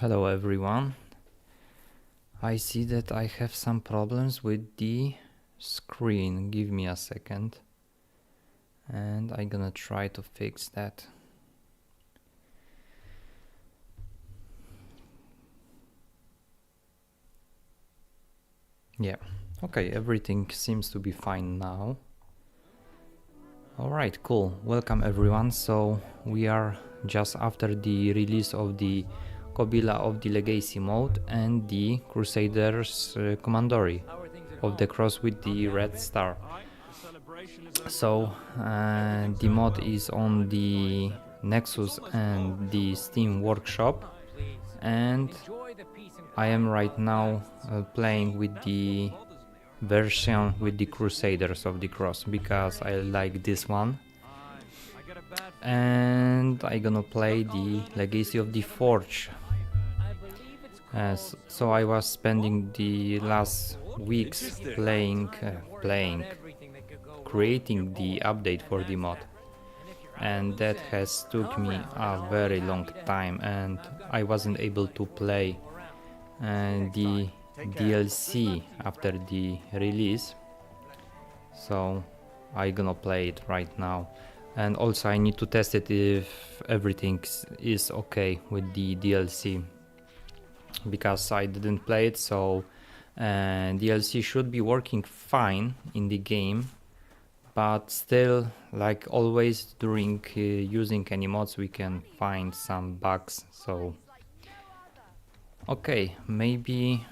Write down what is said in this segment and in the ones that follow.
Hello everyone. I see that I have some problems with the screen. Give me a second and I'm gonna try to fix that. Yeah, okay, everything seems to be fine now. Alright, cool. Welcome everyone. So we are just after the release of the Kobyla of the Legacy mode and the Crusaders Commandery of the cross with the red star. So the mod is on the Nexus and the Steam Workshop, and I am right now playing with the version with the Crusaders of the Cross because I like this one, and I'm gonna play the Legacy of the Forge. So I was spending the last weeks creating the update for the mod, and that has took me a very long time, and I wasn't able to play the DLC after the release, so I'm gonna play it right now. And also I need to test it if everything is okay with the DLC, because I didn't play it, so DLC should be working fine in the game, but still, like always during using any mods, we can find some bugs. So okay, maybe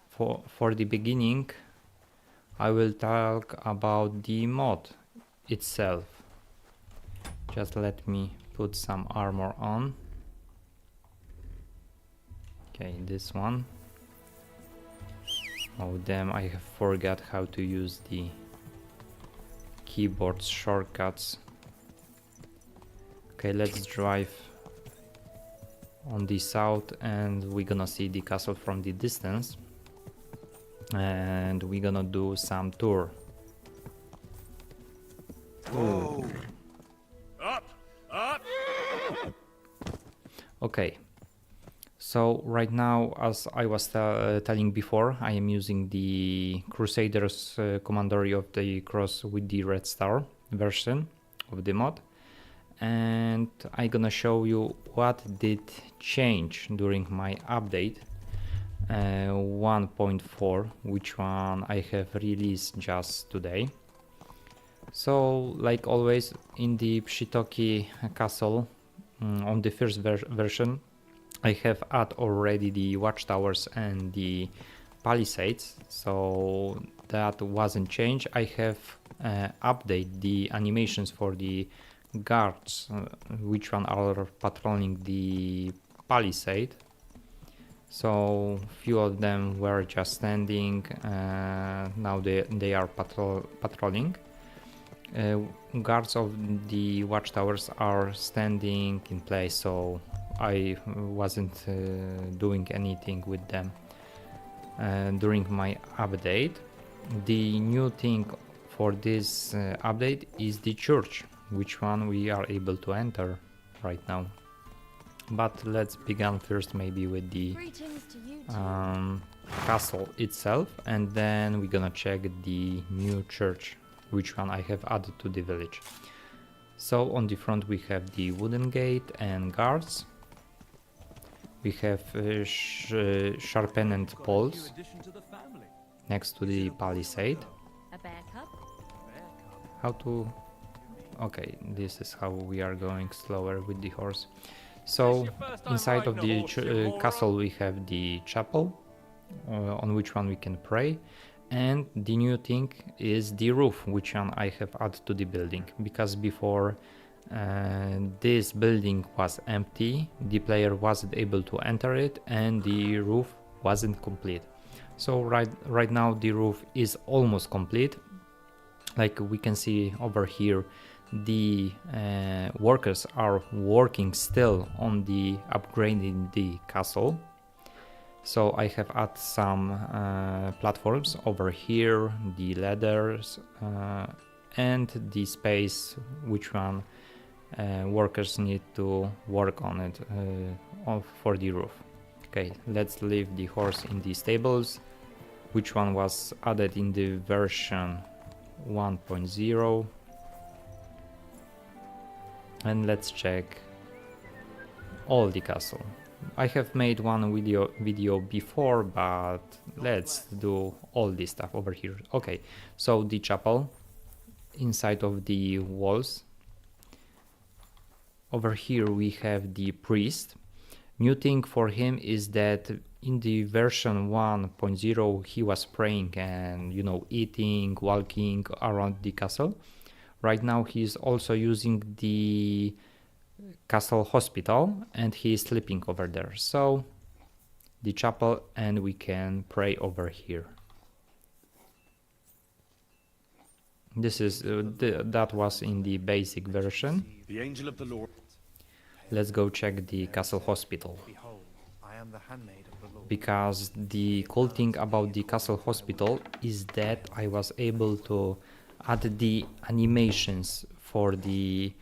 for the beginning I will talk about the mod itself. Just let me put some armor on. Okay, this one. Oh damn, I have forgot how to use the keyboard shortcuts. Okay, let's drive on the south and we're gonna see the castle from the distance, and we're gonna do some tour. Whoa. Up! Okay, so right now, as I was telling before, I am using the Crusaders Commandery of the Cross with the Red Star version of the mod, and I'm gonna show you what did change during my update 1.4, which one I have released just today. So like always in the Pshitoki castle on the first version, I have added already the watchtowers and the palisades, so that wasn't changed. I have updated the animations for the guards, which one are patrolling the palisade. So few of them were just standing, now they are patrolling. Guards of the watchtowers are standing in place, so I wasn't doing anything with them during my update. The new thing for this update is the church, which one we are able to enter right now. But let's begin first maybe with the castle itself, and then we're gonna check the new church, which one I have added to the village. So on the front we have the wooden gate and guards. We have sharpened poles next to the palisade. How to... okay, this is how we are going slower with the horse. So inside of the castle we have the chapel, on which one we can pray. And the new thing is the roof, which one I have added to the building, because before this building was empty, the player wasn't able to enter it and the roof wasn't complete. So right now the roof is almost complete. Like we can see over here, the workers are working still on the upgrading the castle. So I have added some platforms over here, the ladders and the space which one workers need to work on it for the roof. Okay, let's leave the horse in the stables, which one was added in the version 1.0. And let's check all the castle. I have made one video before, but let's do all this stuff over here. Okay, so the chapel inside of the walls. Over here we have the priest. New thing for him is that in the version 1.0 he was praying and, you know, eating, walking around the castle. Right now he's also using the castle hospital and he is sleeping over there. So the chapel, and we can pray over here. This is that was in the basic version. The angel of the Lord. Let's go check the castle hospital. Behold, I am the handmaid of the Lord. Because the cool thing about the castle hospital is that I was able to add the animations for the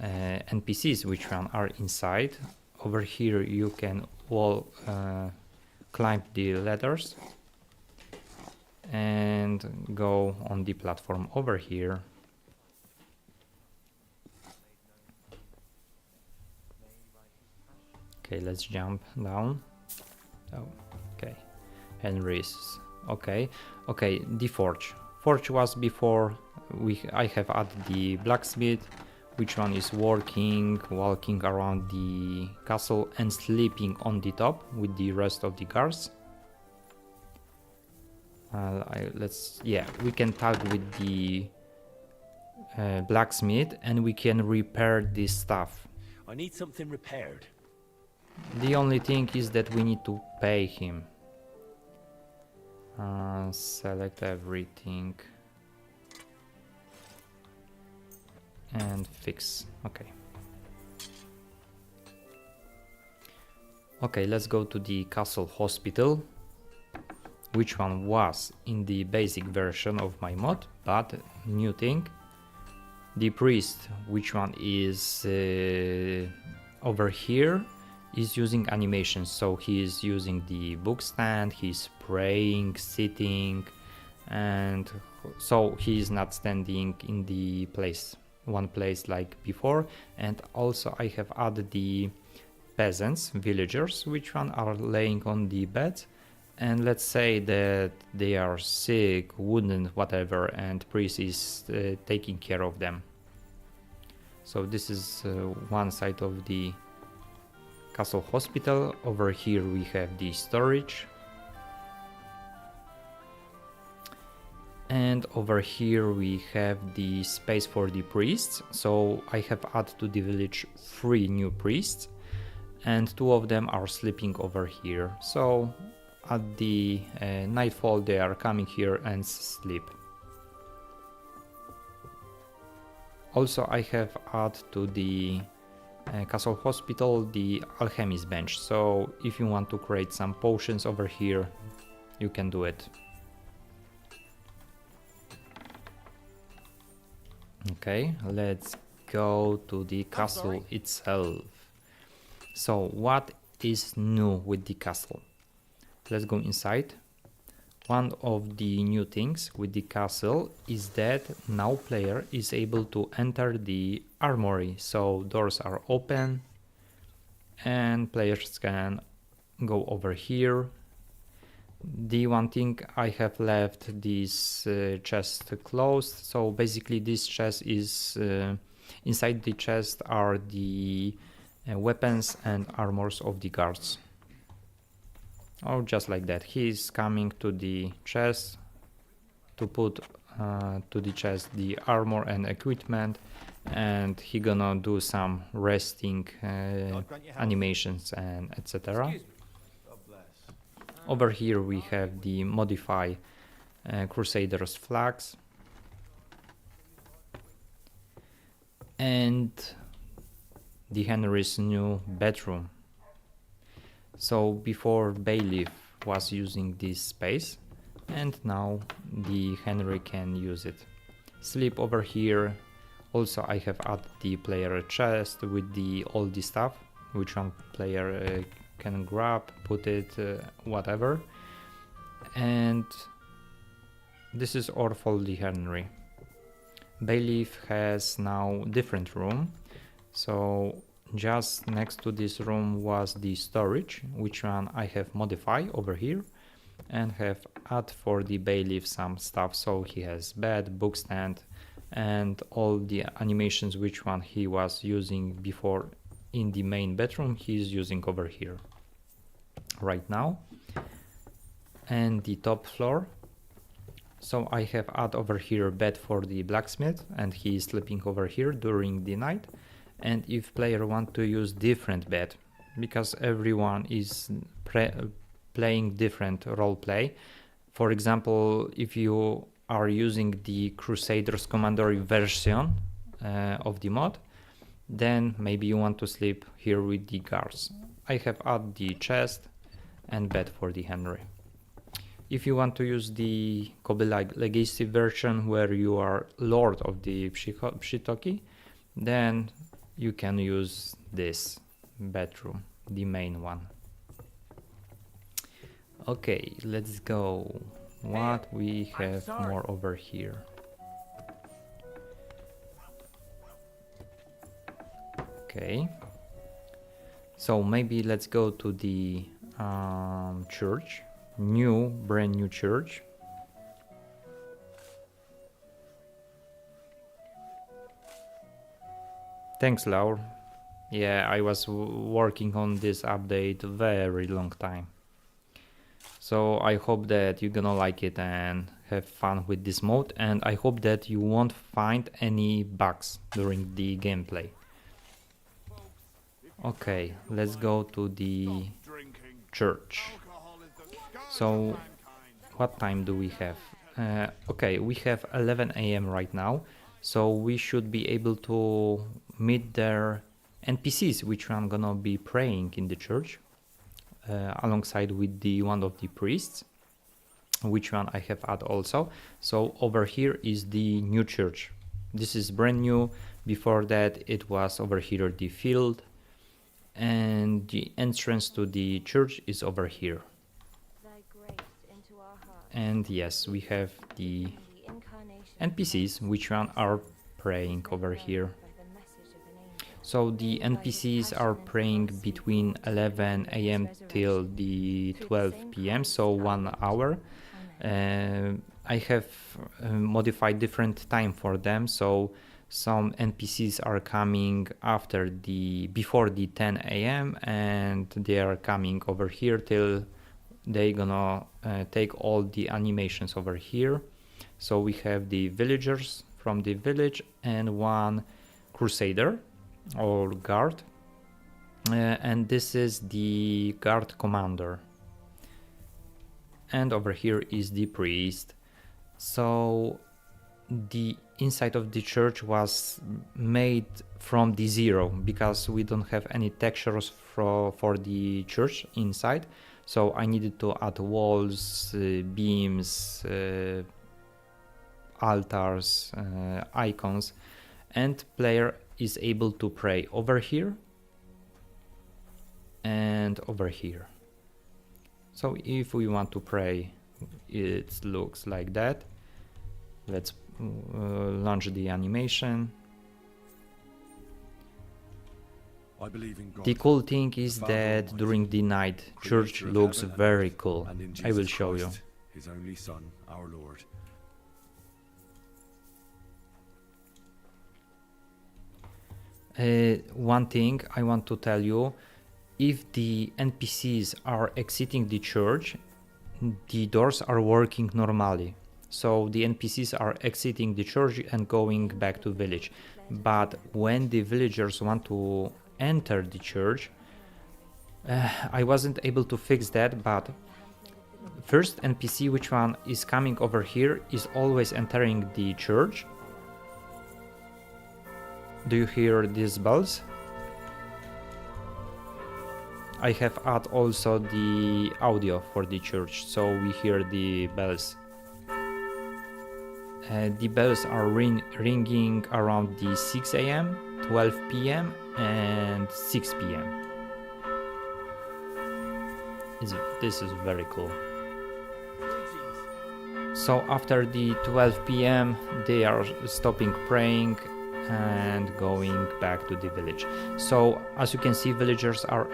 NPCs which one are inside. Over here you can all climb the ladders and go on the platform over here. Okay, let's jump down. Oh, okay. Henry's. Okay, the forge. Forge was before. I have added the blacksmith, which one is walking around the castle and sleeping on the top with the rest of the guards. We can talk with the blacksmith and we can repair this stuff. I need something repaired. The only thing is that we need to pay him. Select everything and fix. Okay, let's go to the castle hospital, which one was in the basic version of my mod, but new thing. The priest, which one is over here, is using animations. So he is using the book stand, he's praying, sitting, and so he is not standing in the one place like before. And also I have added the peasants, villagers, which one are laying on the bed, and let's say that they are sick, wounded, whatever, and priest is taking care of them. So this is one side of the castle hospital. Over here we have the storage, and over here we have the space for the priests. So I have added to the village 3 new priests, and 2 of them are sleeping over here. So at the nightfall they are coming here and sleep. Also I have added to the castle hospital the alchemist bench, so if you want to create some potions over here you can do it. Okay, let's go to the castle itself. So what is new with the castle? Let's go inside. One of the new things with the castle is that now player is able to enter the armory. So doors are open and players can go over here. The one thing I have left this chest closed. So basically this chest is inside the chest are the weapons and armors of the guards. Or just like that, he is coming to the chest to put to the chest the armor and equipment, and he gonna do some resting animations and etc. Over here we have the modify Crusaders flags and the Henry's new bedroom. So before bailiff was using this space, and now the Henry can use it. Sleep over here. Also I have added the player chest with all the stuff which one player can grab, put it, whatever. And this is Orfoldy Henry. Bailiff has now different room. So just next to this room was the storage, which one I have modified over here, and have add for the bailiff some stuff. So he has bed, book stand, and all the animations which one he was using before in the main bedroom, he's using over here right now. And the top floor, so I have add over here bed for the blacksmith, and he is sleeping over here during the night. And if player want to use different bed, because everyone is playing different role play. For example, if you are using the Crusaders Commandery version of the mod, then maybe you want to sleep here with the guards. I have add the chest and bed for the Henry. If you want to use the Kobyla Legacy version where you are Lord of the Pshitoki, then you can use this bedroom, the main one. Okay, let's go. What we have more over here? Okay, so maybe let's go to the church. Brand new church. Thanks, Laura. Yeah, I was working on this update very long time. So I hope that you're gonna like it and have fun with this mode, and I hope that you won't find any bugs during the gameplay. Okay, let's go to the church. So what time do we have? Okay, we have 11 AM right now, so we should be able to meet their NPCs, which I'm gonna be praying in the church alongside with the one of the priests, which one I have added also. So over here is the new church. This is brand new. Before that it was over here the field, and the entrance to the church is over here. And yes, we have the NPCs, which one are praying over here. So the NPCs are praying between 11 AM till the 12 PM, so 1 hour. I have modified different time for them, so some NPCs are coming before the 10 AM, and they are coming over here till they gonna take all the animations over here. So we have the villagers from the village and one crusader or guard, and this is the guard commander, and over here is the priest. So the inside of the church was made from the zero because we don't have any textures for the church inside. So I needed to add walls, beams, altars, icons, and player is able to pray over here and over here. So if we want to pray, it looks like that. Let's launch the animation. I believe in God. The cool thing is that during the night, church looks very cool. I will show you. His only Son, our Lord. One thing I want to tell you, if the NPCs are exiting the church, the doors are working normally. So the NPCs are exiting the church and going back to village. But when the villagers want to enter the church, I wasn't able to fix that, but first NPC which one is coming over here is always entering the church. Do you hear these bells? I have added also the audio for the church, so we hear the bells. The bells are ringing around the 6 AM, 12 PM and 6 PM. This is very cool. So after the 12 p.m. they are stopping praying and going back to the village. So as you can see, villagers are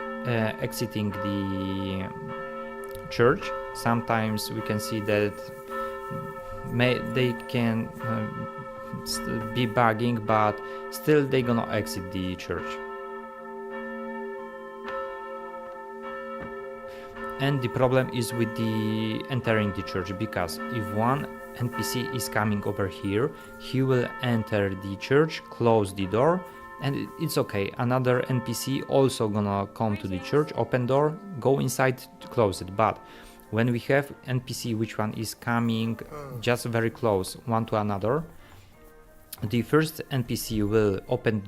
exiting the church. Sometimes we can see that they can be bugging, but still they gonna exit the church. And the problem is with the entering the church, because if one NPC is coming over here, he will enter the church, close the door, and it's okay. Another NPC also gonna come to the church, open door, go inside, close it. But when we have NPC which one is coming just very close one to another, the first NPC will open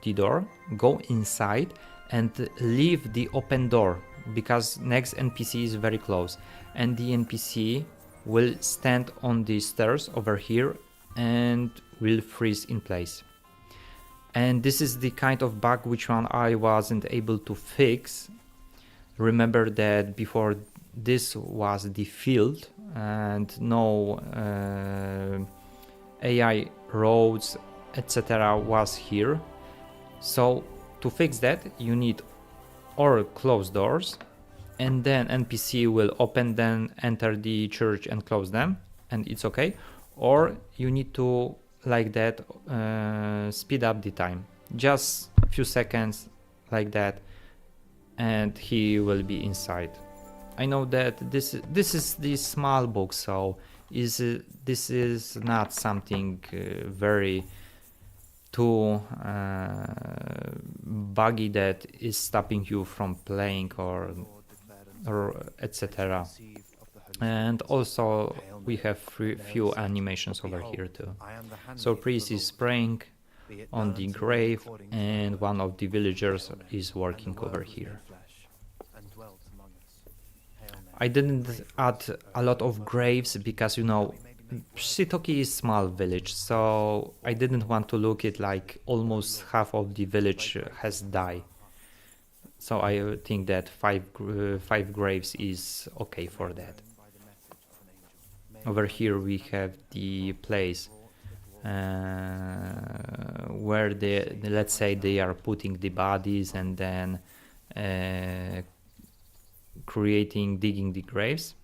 the door, go inside and leave the open door, because next NPC is very close, and the NPC will stand on the stairs over here and will freeze in place. And this is the kind of bug which one I wasn't able to fix. Remember that before this was the field and no AI roads etc. was here. So to fix that you need or close doors, and then NPC will open, then enter the church and close them, and it's okay. Or you need to, like that, speed up the time, just a few seconds like that, and he will be inside. I know that this is the small book, so this is not something very too buggy that is stopping you from playing or etc. And also we have few animations over here too. So priest is praying on the grave and one of the villagers is working over here. I didn't add a lot of graves because, you know, Shitoki is small village, so I didn't want to look it like almost half of the village has died. So I think that five graves is okay for that. Over here we have the place where let's say they are putting the bodies and then digging the graves.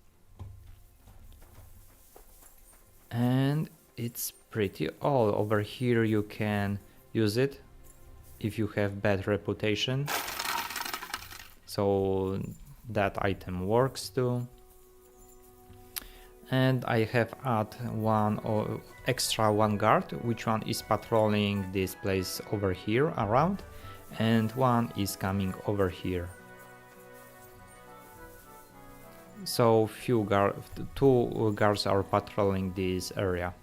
And it's pretty all. Over here you can use it if you have bad reputation, so that item works too. And I have add one guard, which one is patrolling this place over here around, and one is coming over here. So two guards are patrolling this area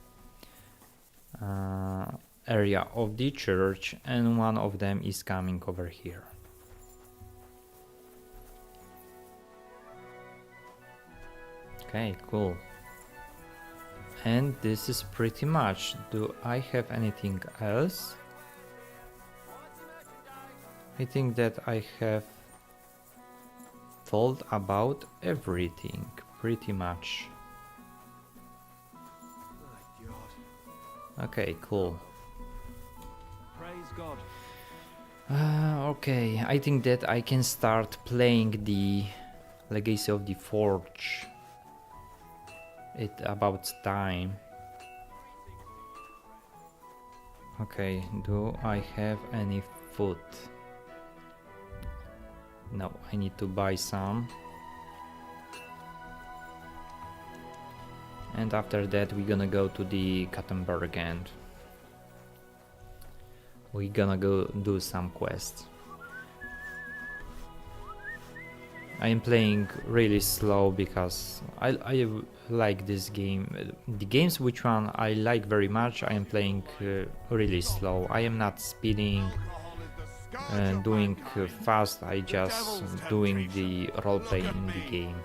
of the church, and one of them is coming over here. Okay, cool. And this is pretty much. Do I have anything else? I think that I have told about everything pretty much. Okay, cool. Praise God. Okay, I think that I can start playing the Legacy of the Forge. It's about time. Okay, do I have any food? No, I need to buy some. And after that we're gonna go to the Kattenberg and we're gonna go do some quests. I am playing really slow because I like this game. The games which one I like very much, I am playing really slow. I am not speeding and doing fast, I just doing the roleplay in the game.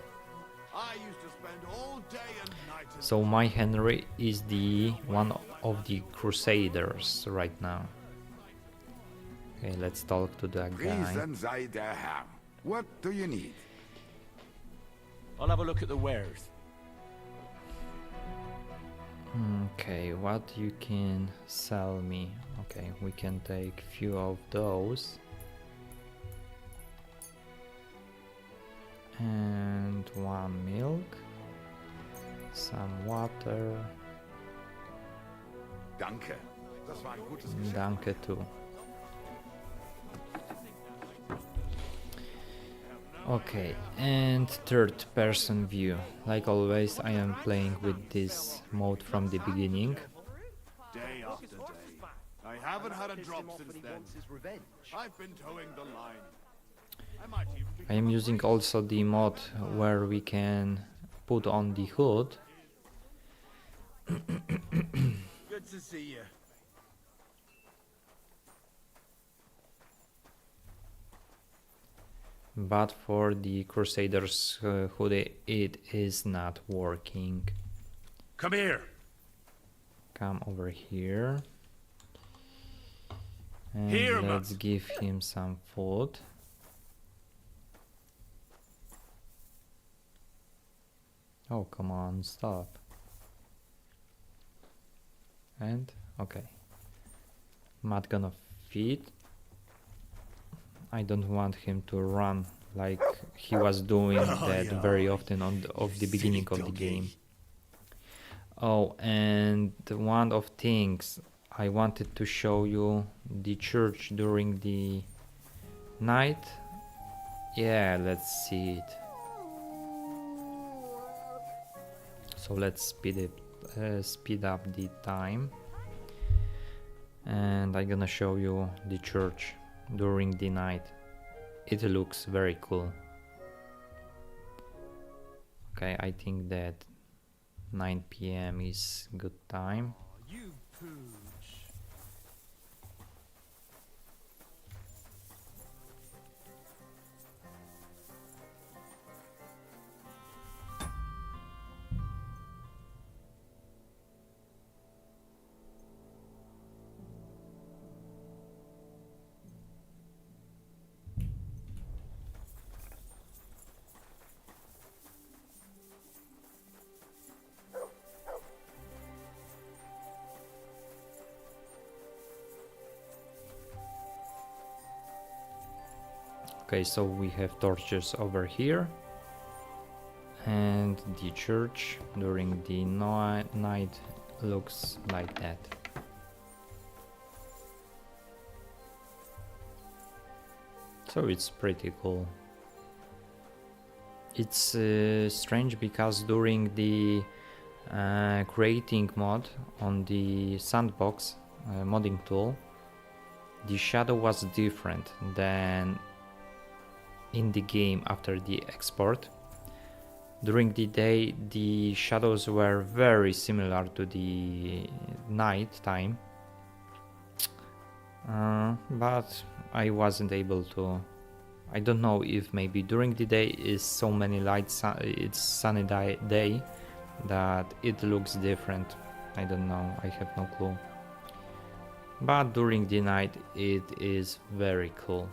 So my Henry is the one of the Crusaders right now. Okay, let's talk to that guy. What do you need? I'll have a look at the wares. Okay, what you can sell me? Okay, we can take few of those. And 1 milk, some water. Danke. Das war ein gutes Geschäft. Danke too. Okay, and third person view. Like always, I am playing with this mode from the beginning. Day after day. I haven't had a drop since then. I've been towing the line. I might even be I am using also the mod where we can put on the hood. Good to see you. But for the Crusaders hoodie it is not working. Come here. Come over here. And Here, let's Matt. give him some food. Oh, come on, stop. And okay. Matt gonna feed. I don't want him to run like he was doing that very often on of the beginning of the game. Oh, and one of things I wanted to show you the church during the night. Yeah, let's see it. So let's speed up the time, and I'm gonna show you the church during the night. It looks very cool. Okay, I think that 9 p.m. is good time. You pooch. Okay, so we have torches over here, and the church during the night looks like that. So it's pretty cool. It's strange because during the creating mod on the sandbox modding tool, the shadow was different than in the game after the export. During the day the shadows were very similar to the night time, but I wasn't able to. I don't know if maybe during the day is so many lights, it's sunny day that it looks different. I don't know, I have no clue. But during the night it is very cool.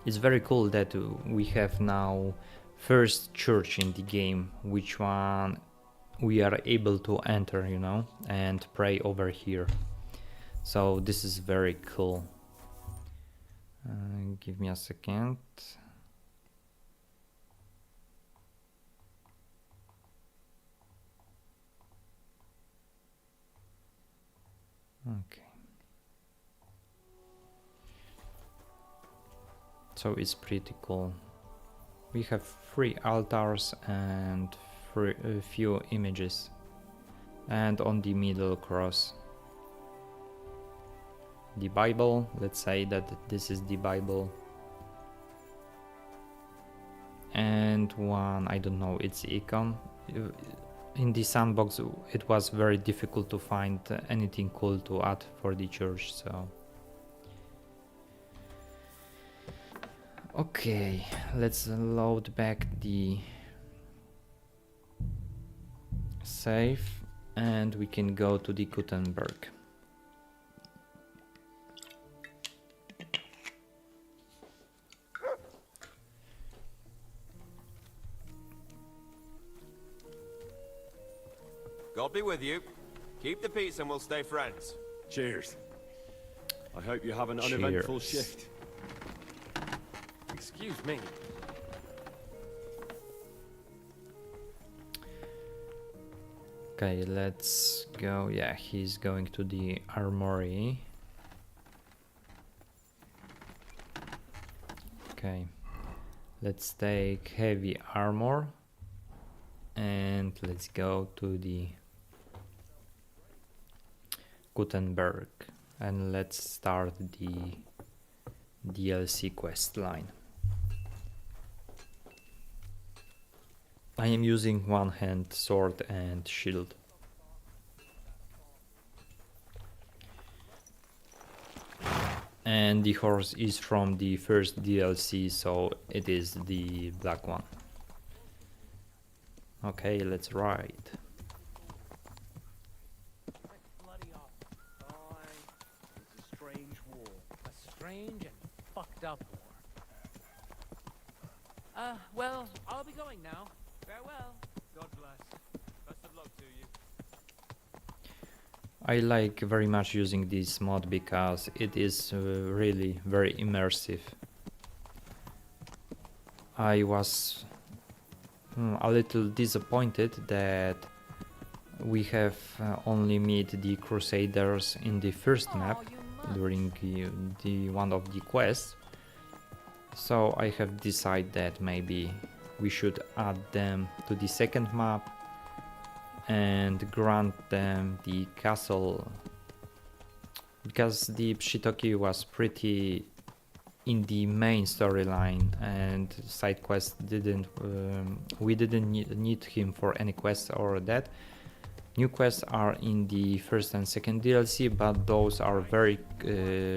It's very cool that we have now first church in the game, which one we are able to enter, you know, and pray over here. So this is very cool. Give me a second. Okay. So it's pretty cool. We have 3 altars and a few images, and on the middle cross. The Bible, let's say that this is the Bible. And one, I don't know, it's icon. In the sandbox it was very difficult to find anything cool to add for the church, so. Okay, let's load back the save and we can go to the Gutenberg. God be with you. Keep the peace and we'll stay friends. Cheers. I hope you have an uneventful Cheers. shift. Excuse me. Okay, let's go. Yeah, he's going to the armory. Okay, let's take heavy armor and let's go to the Gutenberg and let's start the DLC quest line. I am using one-hand sword and shield. And the horse is from the first DLC, so it is the black one. Okay, let's ride. Bloody off. Fine. It's a strange war. A strange and fucked up war. Well, I'll be going now. Farewell. God bless. Best of luck to you. I like very much using this mod because it is really very immersive. I was a little disappointed that we have only meet the Crusaders in the first map during the one of the quests. So I have decided that maybe we should add them to the second map and grant them the castle, because the Pshitoki was pretty in the main storyline and side quest didn't we didn't need him for any quests or that. New quests are in the first and second DLC, but those are very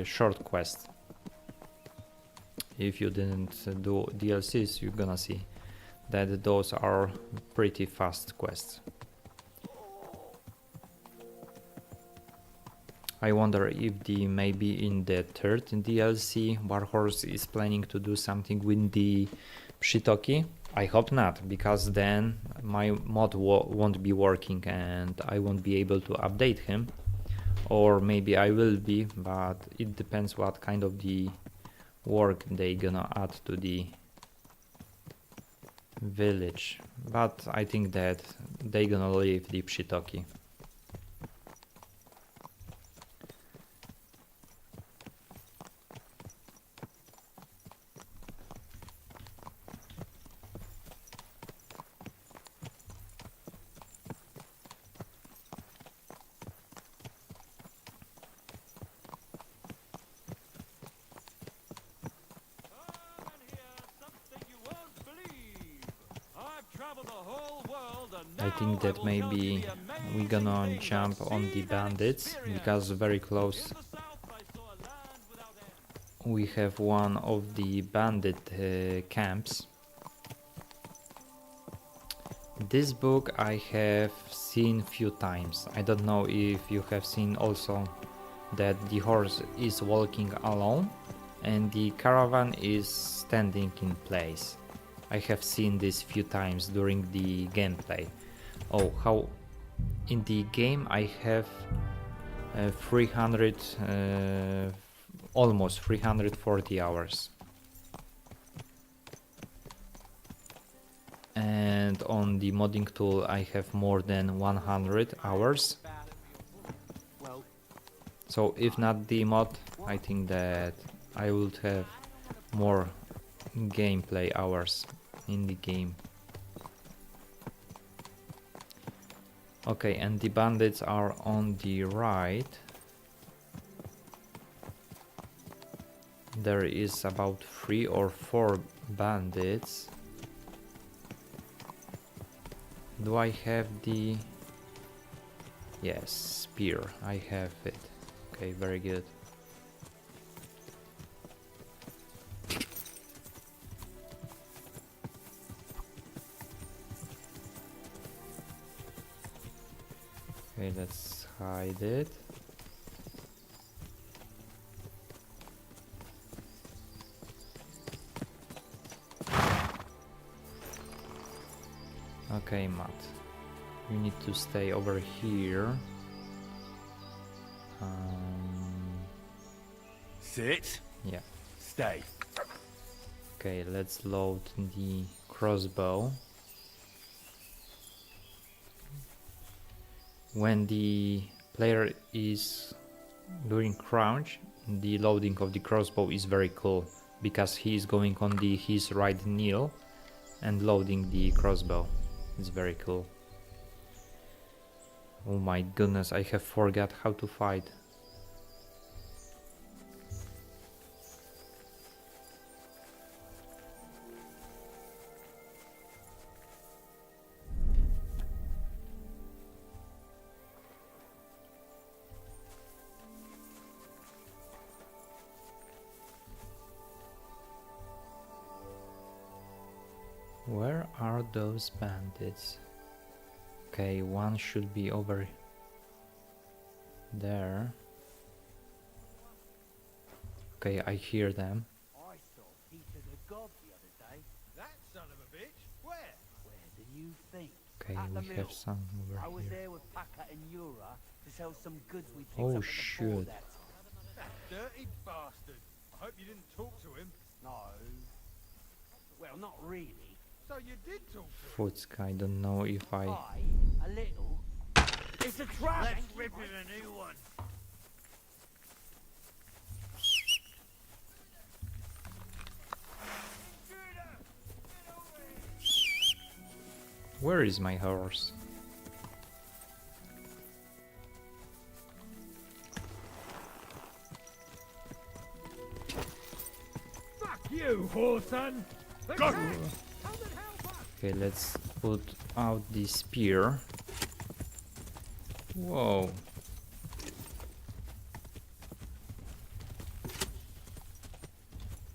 short quests. If you didn't do DLCs, you're gonna see that those are pretty fast quests. I wonder if maybe in the third DLC Warhorse is planning to do something with the Pshitoki. I hope not, because then my mod won't be working and I won't be able to update him. Or maybe I will be, but it depends what kind of the work they gonna add to the village. But I think that they gonna leave the Pshitoki. I think that maybe we're gonna jump on the bandits, because very close we have one of the bandit camps. This book I have seen few times. I don't know if you have seen also that the horse is walking alone and the caravan is standing in place. I have seen this few times during the gameplay. Oh, how in the game I have 300 almost 340 hours, and on the modding tool I have more than 100 hours. So if not the mod, I think that I would have more gameplay hours in the game. Okay, and the bandits are on the right. There is about 3 or 4 bandits. Do I have the... Yes, spear, I have it. Okay, very good. Okay, let's hide it. Okay, Matt. We need to stay over here. Sit. Yeah. Stay. Okay, let's load the crossbow. When the player is doing crouch, the loading of the crossbow is very cool because he is going on his right knee and loading the crossbow. It's very cool. Oh my goodness, I have forgot how to fight. Where are those bandits? Okay, one should be over there. Okay, I hear them. I saw Peter the God the other day. That son of a bitch. Where? Where do you think? Okay, At the we mill. have some I over was here. there with Packer and Yura to sell some goods we picked Oh, up at the shoot. ford that time. That dirty bastard. I hope you didn't talk to him. No. Well, not really. So you did talk to him. Futsk, I don't know if I... A little. It's a trap! Let's rip him a new one. Where is my horse? Fuck you, whoreson. Go. Okay, let's put out the spear. Whoa.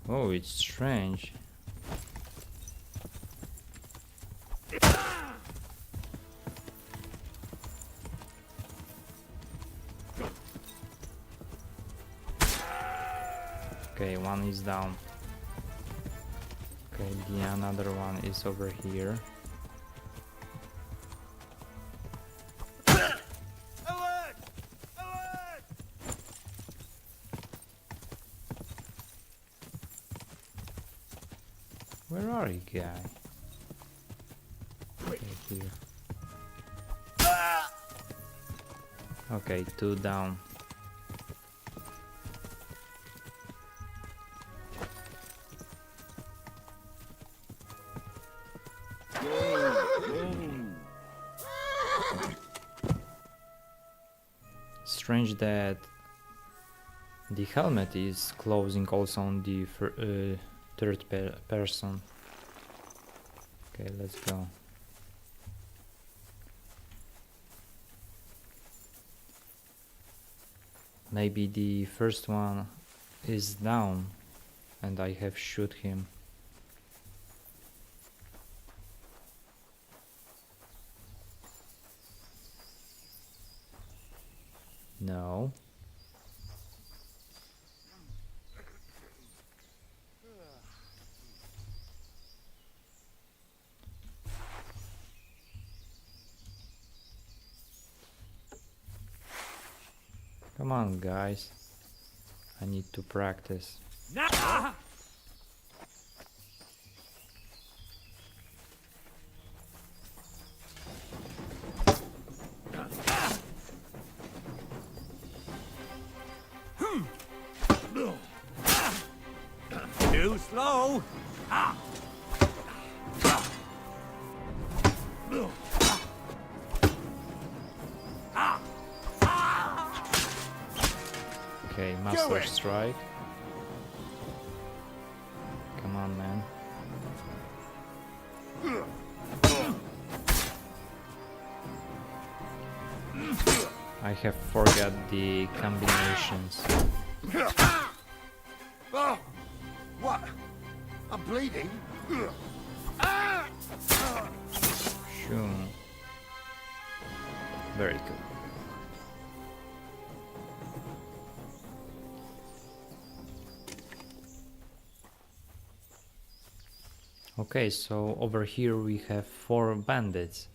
Oh, it's strange. Okay, one is down. Okay, the another one is over here. Alert! Alert! Where are you, guy? Okay, here. Okay, two down. Strange that the helmet is closing also on the third person. Okay, let's go. Maybe the first one is down and I have shoot him. No. Come on, guys. I need to practice. Nah! Too slow. Okay, Master Strike. Come on, man. I have forgot the combinations. Oh! What? I'm bleeding? Sure. Very cool. Okay, so over here we have 4 bandits.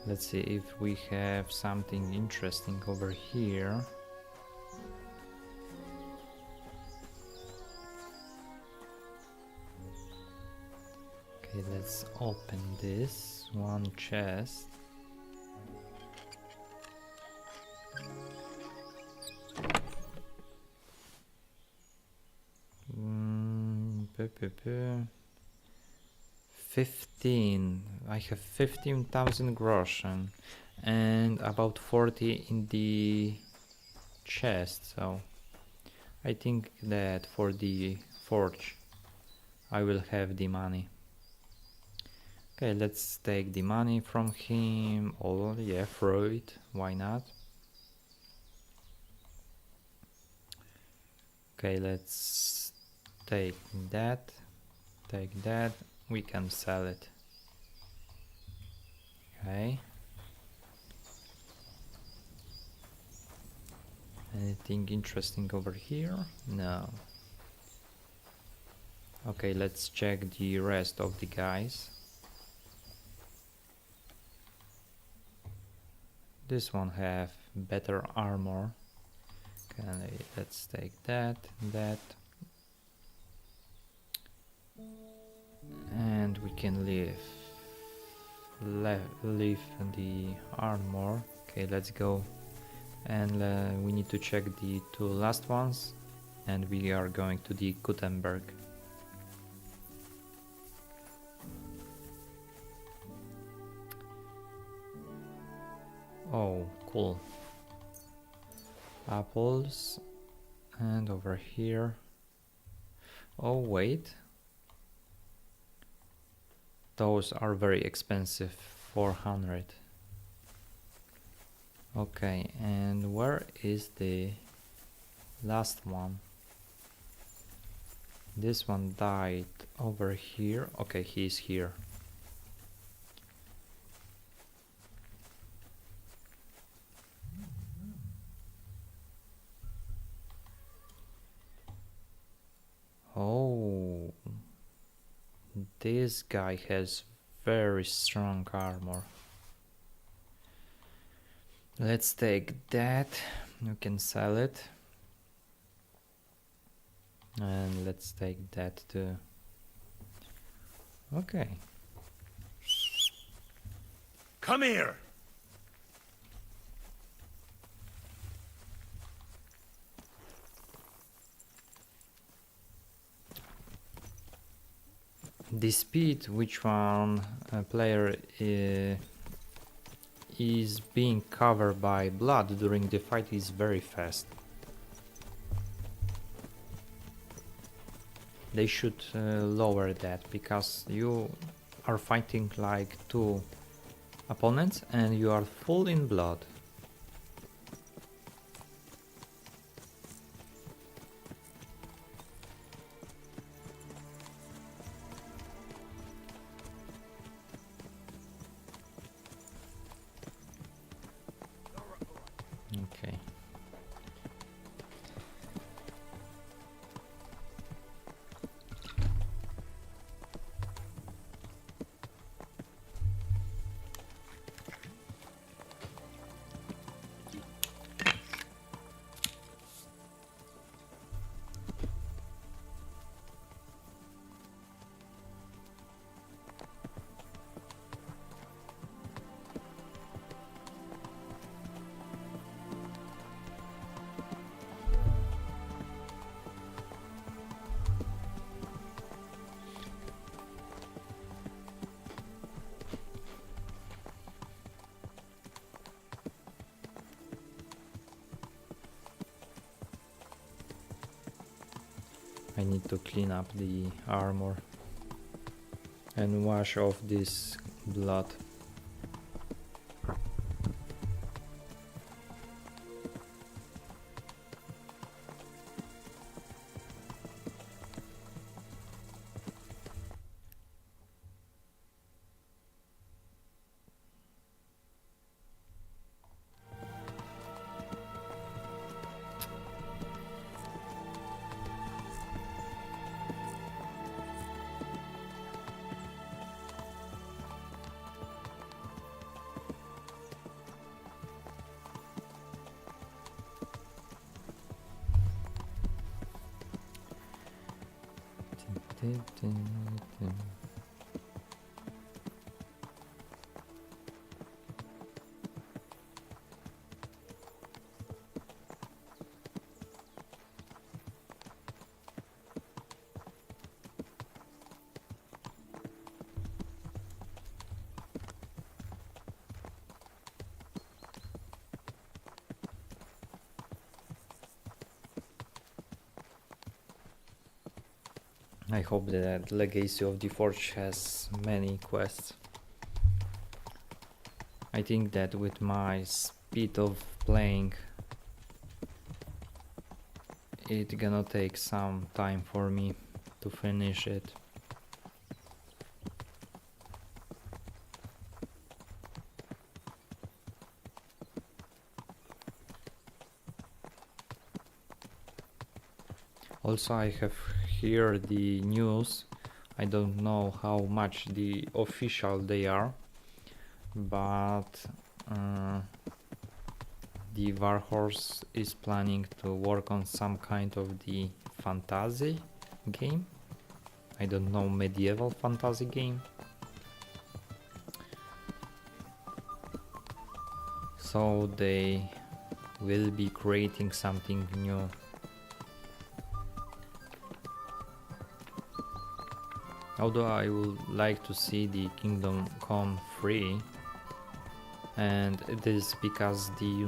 Let's see if we have something interesting over here. Okay, let's open this one chest. Pu- pu- pu. 15. I have 15,000 groschen and about 40 in the chest, so I think that for the forge I will have the money. Okay, let's take the money from him. Oh yeah, throw it, why not? Okay, let's take that, we can sell it. Okay. Anything interesting over here? No. Okay, let's check the rest of the guys. This one have better armor. Okay, let's take that, and we can leave the armor. Okay, let's go, and we need to check the two last ones, and we are going to the Gutenberg. Oh, cool. Apples, and over here. Oh wait, those are very expensive, 400. Okay, and where is the last one? This one died over here. Okay, he's here. Oh, this guy has very strong armor. Let's take that. You can sell it. And let's take that too. Okay. Come here! The speed which one player is being covered by blood during the fight is very fast. They should lower that, because you are fighting like two opponents and you are full in blood. Okay. I need to clean up the armor and wash off this blood. I hope that Legacy of the Forge has many quests. I think that with my speed of playing, it's gonna take some time for me to finish it. Also, I have here the news. I don't know how much the official they are, but the Warhorse is planning to work on some kind of the fantasy game. I don't know, medieval fantasy game. So they will be creating something new. Although I would like to see the Kingdome Come free, and it is because the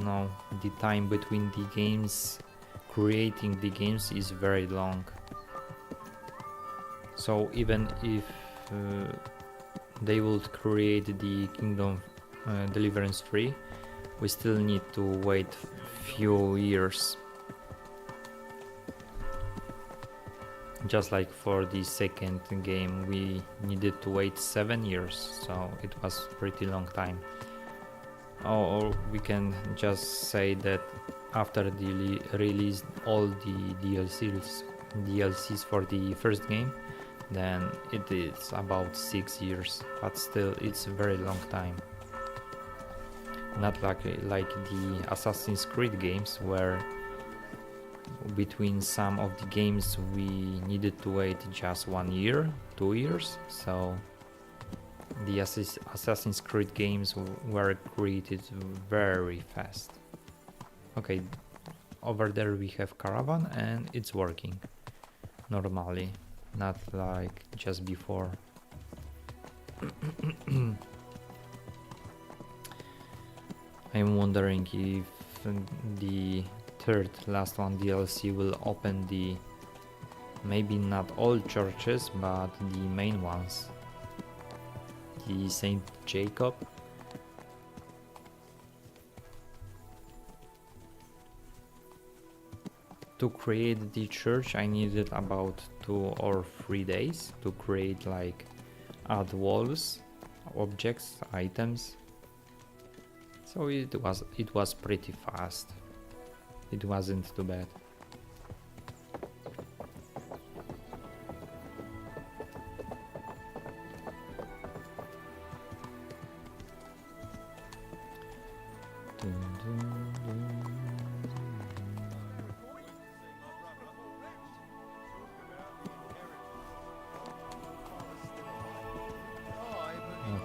time between the games, creating the games, is very long. So even if they would create the Kingdom Deliverance free, we still need to wait few years. Just like for the second game, we needed to wait 7 years, so it was pretty long time. Or we can just say that after the release all the DLCs for the first game, then it is about 6 years, but still it's a very long time. Not like the Assassin's Creed games, where between some of the games we needed to wait just 1 year, 2 years. So the Assassin's Creed games were created very fast. Okay, over there we have Caravan and it's working normally, not like just before. I'm wondering if the third last one DLC will open the, maybe not all churches, but the main ones. The Saint Jacob. To create the church I needed about 2 or 3 days to create, like, add walls, objects, items. So it was pretty fast. It wasn't too bad.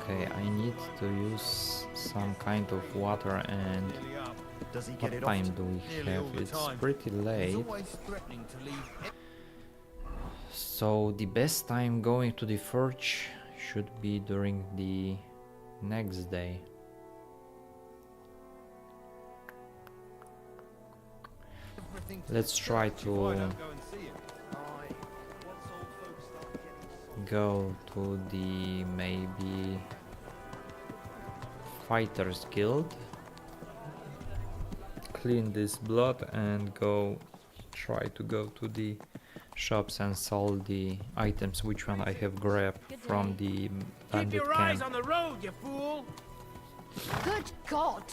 Okay, I need to use some kind of water, and what time do we have? It's pretty late. So the best time going to the forge should be during the next day. Let's try to go to the maybe Fighters Guild, clean this blood, and try to go to the shops and sell the items which one I have grabbed from the bandit Keep your eyes camp. on the road, you fool! Good God!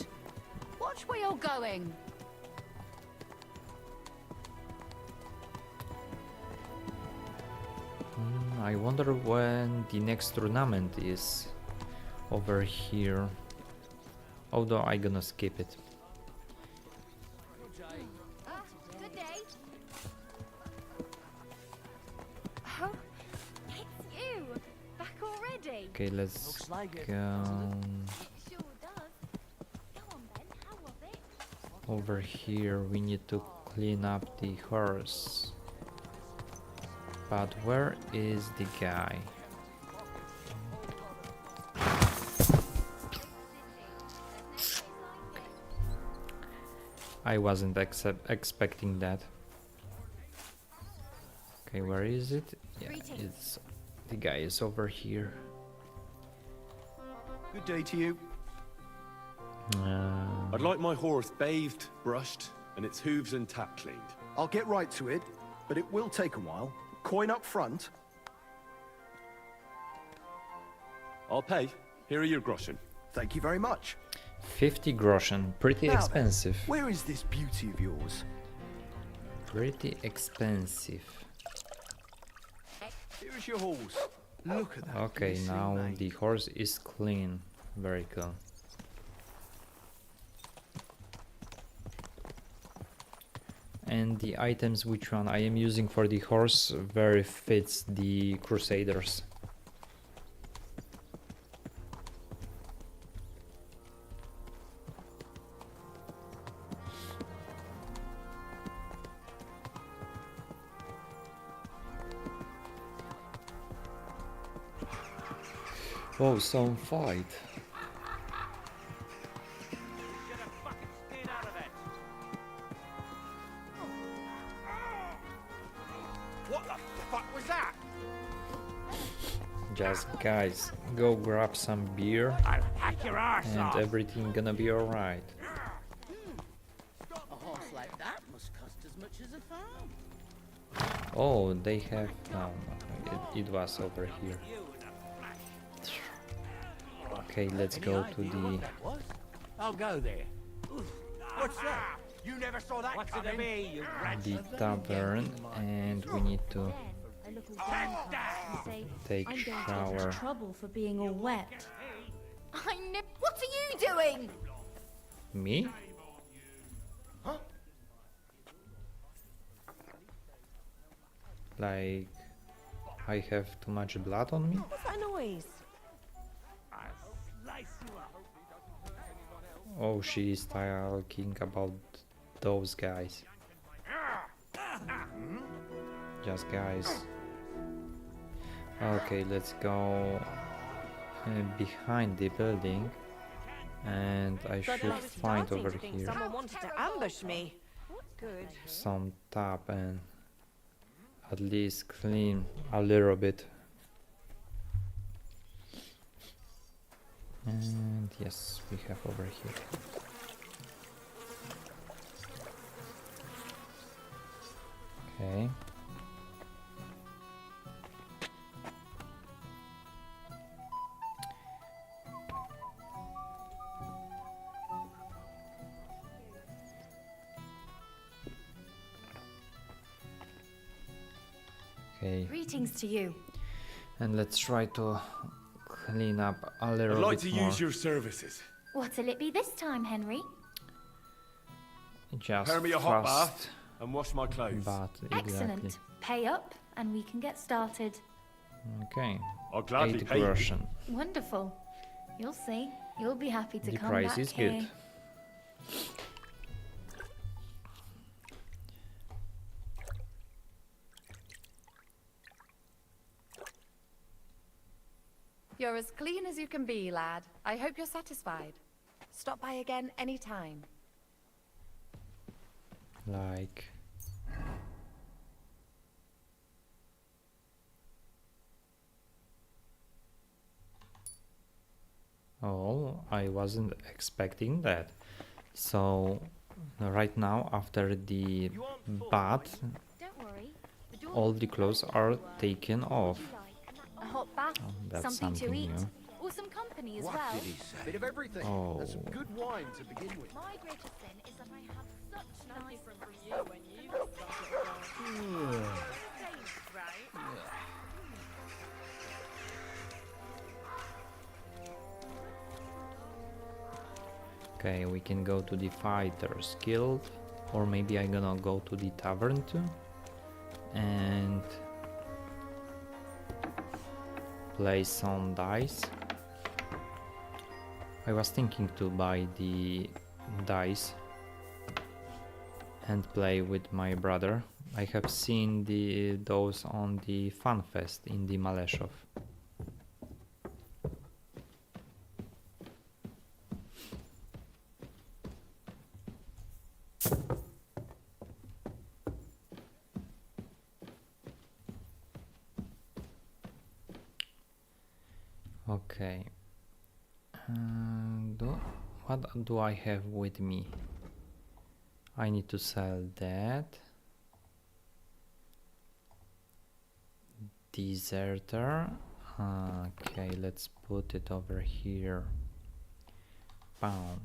Watch where you're going. I wonder when the next tournament is over here. Although I'm gonna skip it. Good day. Oh, ready. Okay, let's Looks like it. go It sure does. Go on then, how was it? over here. We need to clean up the horse. But where is the guy? I wasn't expecting that. Okay, where is it? Yeah, it's the guy is over here. Good day to you. Uh, I'd like my horse bathed, brushed, and its hooves and tap cleaned. I'll get right to it, but it will take a while. Coin up front. I'll pay. Here are your groschen. Thank you very much. 50 groschen, pretty Now then, expensive. where is this beauty of yours? Pretty expensive. Here's your horse. Look at that. Okay, glistening now mane. the horse is clean. Very cool. And the items which one I am using for the horse very fits the Crusaders. Oh, some fight. Get a fucking skin out of it. What the fuck was that? Just guys, go grab some beer I'll hack your arse and off. everything gonna be alright. A horse like that must cost as much as a farm. Oh, they have... No, it was over here. Okay, let's go to the... I'll go there. What's that? You never saw that What's coming. It to me, you rat? the tavern, and we need to Then a look around and say, take I'm going to get shower. into trouble for being all wet. I know. What are you doing? Me? Like, I have too much blood on me? What's that noise? I'll slice you up. Oh, she is talking about those guys. Just guys. Okay, let's go behind the building, and I should find over here Someone wanted to ambush me. Good. some tap and at least clean a little bit. And yes, we have over here. Okay. Okay, Greetings to you. and let's try to clean up a I'd little like bit to more. use your services. What'll it be this time, Henry? Just Prepare me a hot fast, bath and wash my clothes. but Excellent. exactly. Pay up, and we can get started. Okay, I'll gladly 8 pay you. groschen. Wonderful. You'll see. You'll be happy to The come price back is here. good. You're as clean as you can be, lad. I hope you're satisfied. Stop by again any time. Like, oh, I wasn't expecting that. So right now, after the bath, Don't worry. The door all the clothes are taken off. A hot bath, Oh, that's something to something eat, new. or some company as What well. did he say? Bit of everything. Oh. And some good wine to begin with. My greatest sin is that I have such nice... Okay, we can go to the Fighters Guild, or maybe I'm gonna go to the tavern too. And play some dice. I was thinking to buy the dice and play with my brother. I have seen those on the Fun Fest in the Maleshov. Okay. What do I have with me? I need to sell that. Deserter. Okay, let's put it over here. Boom.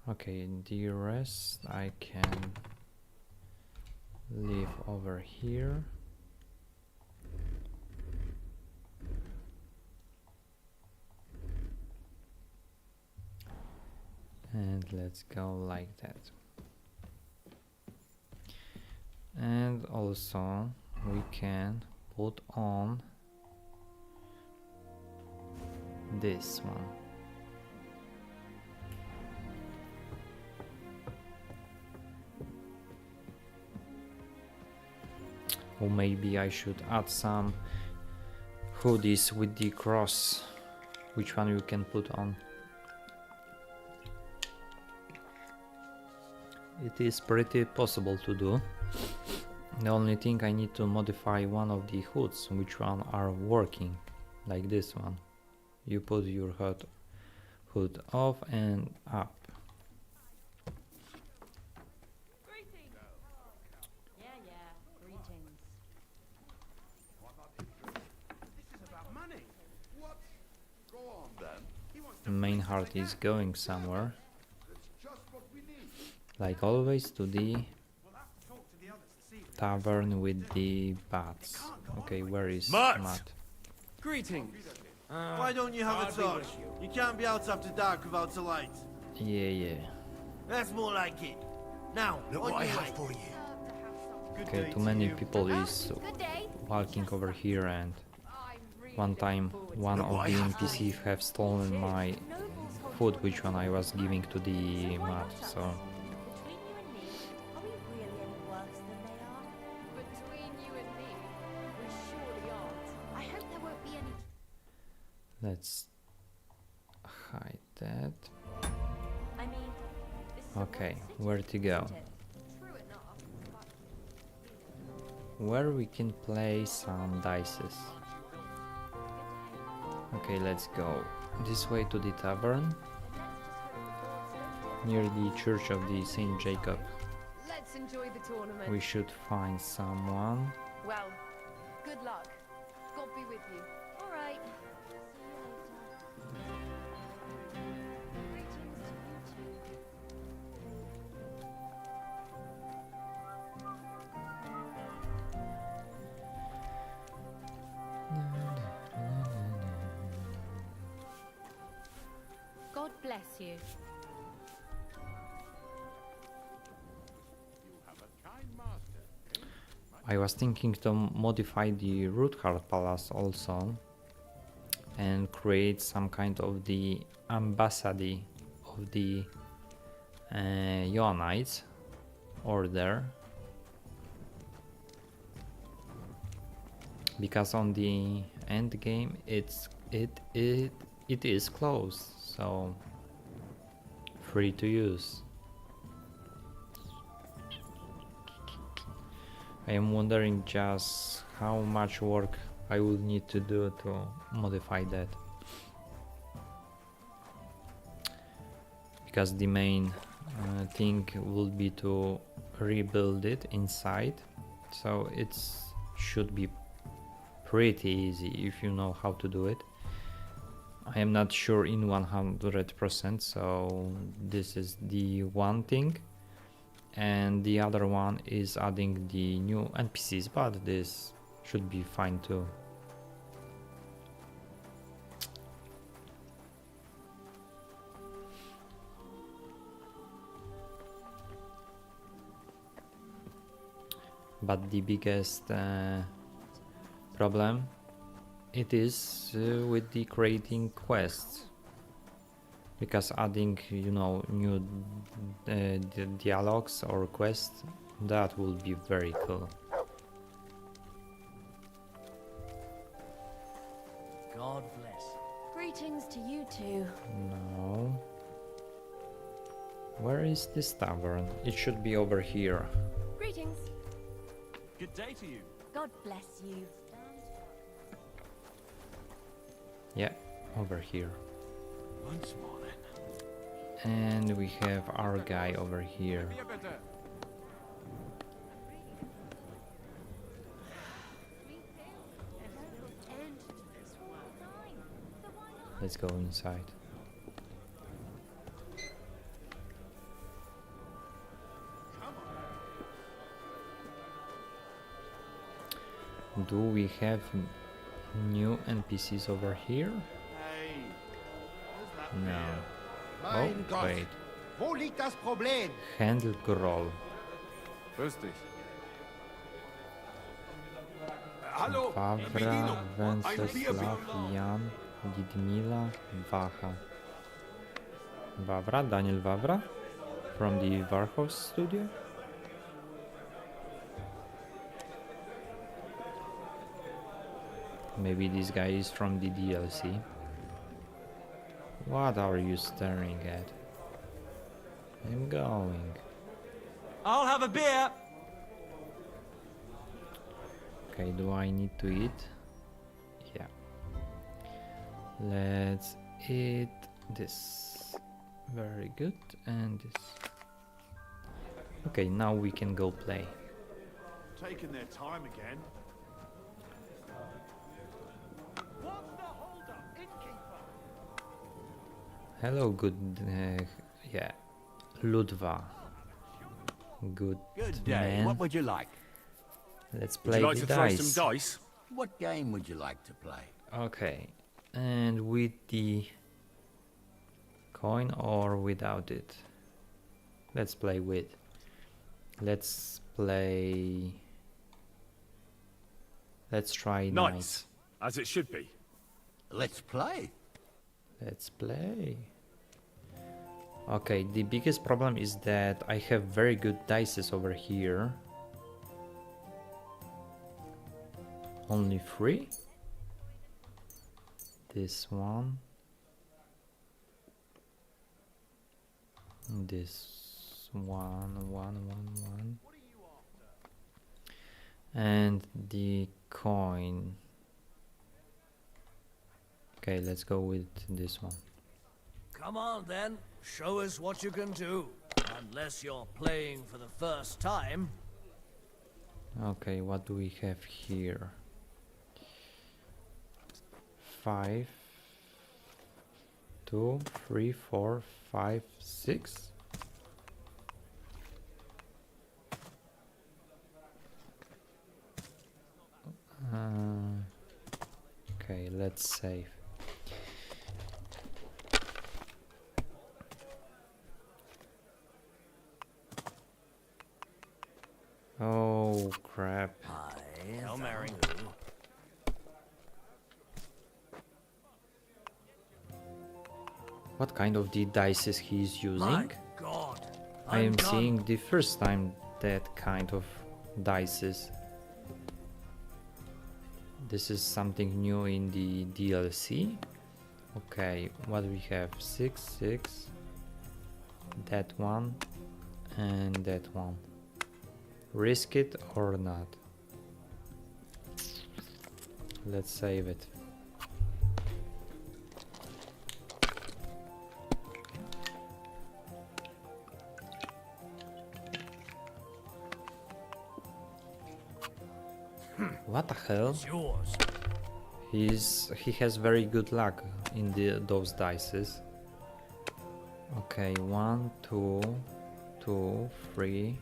Okay, the rest I can leave over here. And let's go like that. And also we can put on this one. Or maybe I should add some hoodies with the cross. Which one you can put on? It is pretty possible to do. The only thing I need to modify one of the hoods, which one are working, like this one. You put your hood off and up. Greetings. Yeah, greetings. This is about money. What? Go on then. He wants The main heart is going somewhere. It's just what we need. Like always, to the We'll have to talk to the others this evening. tavern with the bats. Okay, where is Matt! Matt? Greetings. Why don't you have a talk? You can't be out after dark without a light. Yeah. That's more like it. Now, Look on what I your have way. for you. Good Okay, day too to many you. people is Good day. walking over here, and I'm really one looking time forward to one Look of what I the have for NPC have stolen my food, which one I was giving to the Matt. So Between you and me, are we really any worse than they are? Between you and me, we surely aren't. I hope there won't be any. let's hide that. I mean, this is a Okay, walled city, where to go? isn't it? True enough, but Where we can play some dices. Okay, let's go this way to the tavern near the Church of the Saint Jacob. let's enjoy the tournament. We should find someone. Well, good luck. God be with you. All right. See you later. Greetings to you too. God bless you. I was thinking to modify the Rootheart Palace also and create some kind of the embassy of the Johannites order, because on the end game it is closed, so free to use. I am wondering just how much work I will need to do to modify that, because the main thing will be to rebuild it inside, so it should be pretty easy if you know how to do it. I am not sure in 100%, so this is the one thing. And the other one is adding the new NPCs, but this should be fine too. But the biggest problem it is with the creating quests, because adding, you know, new dialogues or quests, that will be very cool. God bless. Greetings to you two. No. Where is this tavern? It should be over here. Greetings. Good day to you. God bless you. Yeah, over here. Once more then. And we have our guy over here. Let's go inside. Do we have new NPCs over here? Hey, where's that No. beer? Oh, Mein Gott. wait. Wo liegt das Problem? Handelgroll. Grüß dich. Hallo, Wawra, Wenceslaw, Jan, Lidmila, Wacha. Wawra, Daniel Wawra? From the Warhouse studio? Maybe this guy is from the DLC. What are you staring at? I'm going. I'll have a beer. Okay, do I need to eat? Yeah. Let's eat this. Very good. And this. Okay, now we can go play. Taking their time again. What's the hold-up, innkeeper? Hello, good. Yeah. Ludva. Good day. man. What would you like? Let's Would play you like the to throw dice. some dice? What game would you like to play? Okay. And with the coin or without it? Let's play with. Let's play. Let's try Nice, knight. as it should be. Let's play. Let's play. Okay, the biggest problem is that I have very good dices over here. Only 3? This one. This one. And the coin. Okay, let's go with this one. Come on then, show us what you can do. Unless you're playing for the first time. Okay, what do we have here? 5, 2, 3, 4, 5, 6. Okay, let's save. Oh crap. Hail Mary. What kind of the dice he's using? My God. I am I'm done. seeing the first time that kind of dices. This is something new in the DLC. Okay, what we have? 6, 6. That one and that one. Risk it or not? Let's save it. What the hell? It's yours. He has very good luck in those dices. Okay, 1, 2, 2, 3.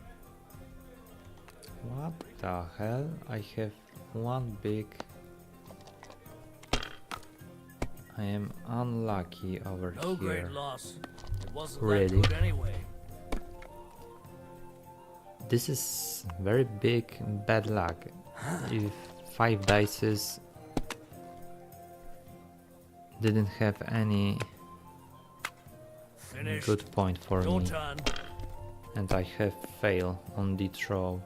What the hell? I have one big. I am unlucky over No here. great loss. It wasn't Really? that good anyway. This is very big bad luck. If 5 dices didn't have any Finished. good point for Your me, turn. and I have failed on the throw.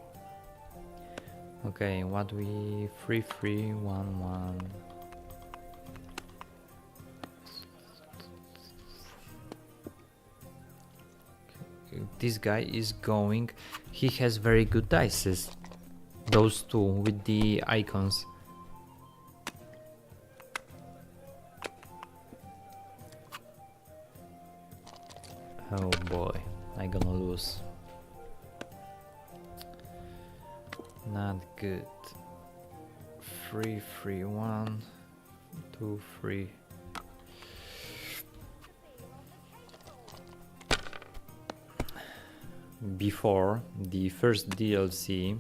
Okay, what we 3-3-1-1. This guy is going. He has very good dices. Those two with the icons. Oh boy, I'm gonna lose. Not good. 3-3-1, 2-3. Before the first DLC,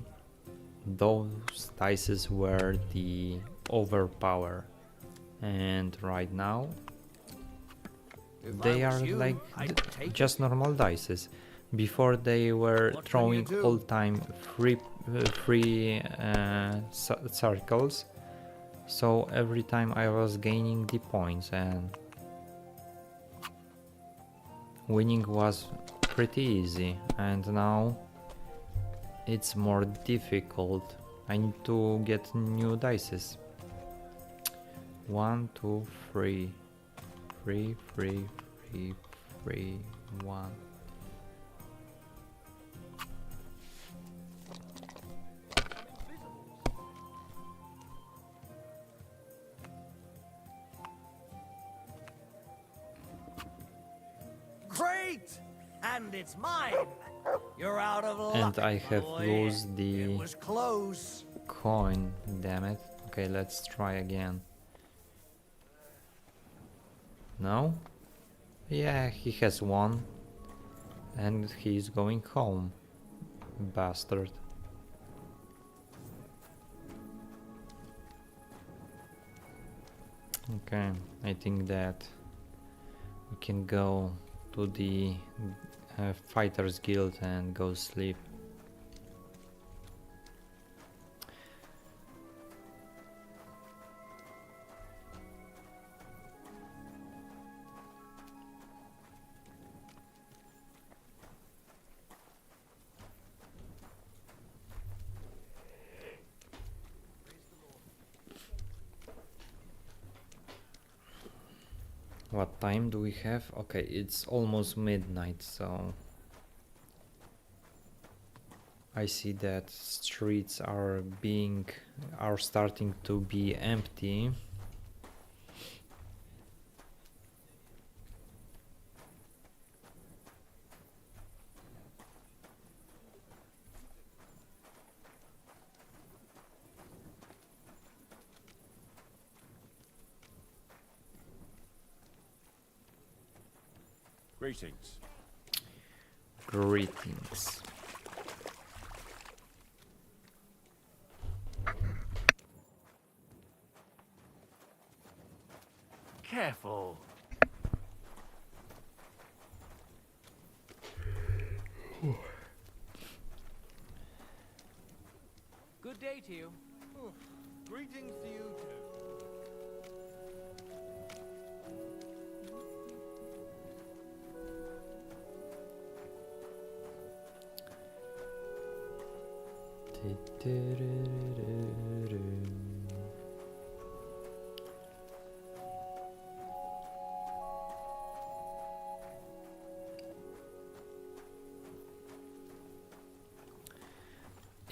those dices were the overpower, and right now they are like just normal dices. Before they were throwing all time free circles, so every time I was gaining the points and winning was pretty easy, and now it's more difficult. I need to get new dices. 1, 2, 3, 3, 3, 3, 3, 1. Great! And it's mine. You're out of luck. And I have boy. lost the It was close. coin, damn it. Okay, let's try again. No? Yeah, he has won. And he's going home. Bastard. Okay, I think that we can go to the Fighters Guild and go sleep. What time do we have? Okay, it's almost midnight, so I see that streets are starting to be empty. Greetings. Greetings. Careful. Good day to you. Greetings to you too.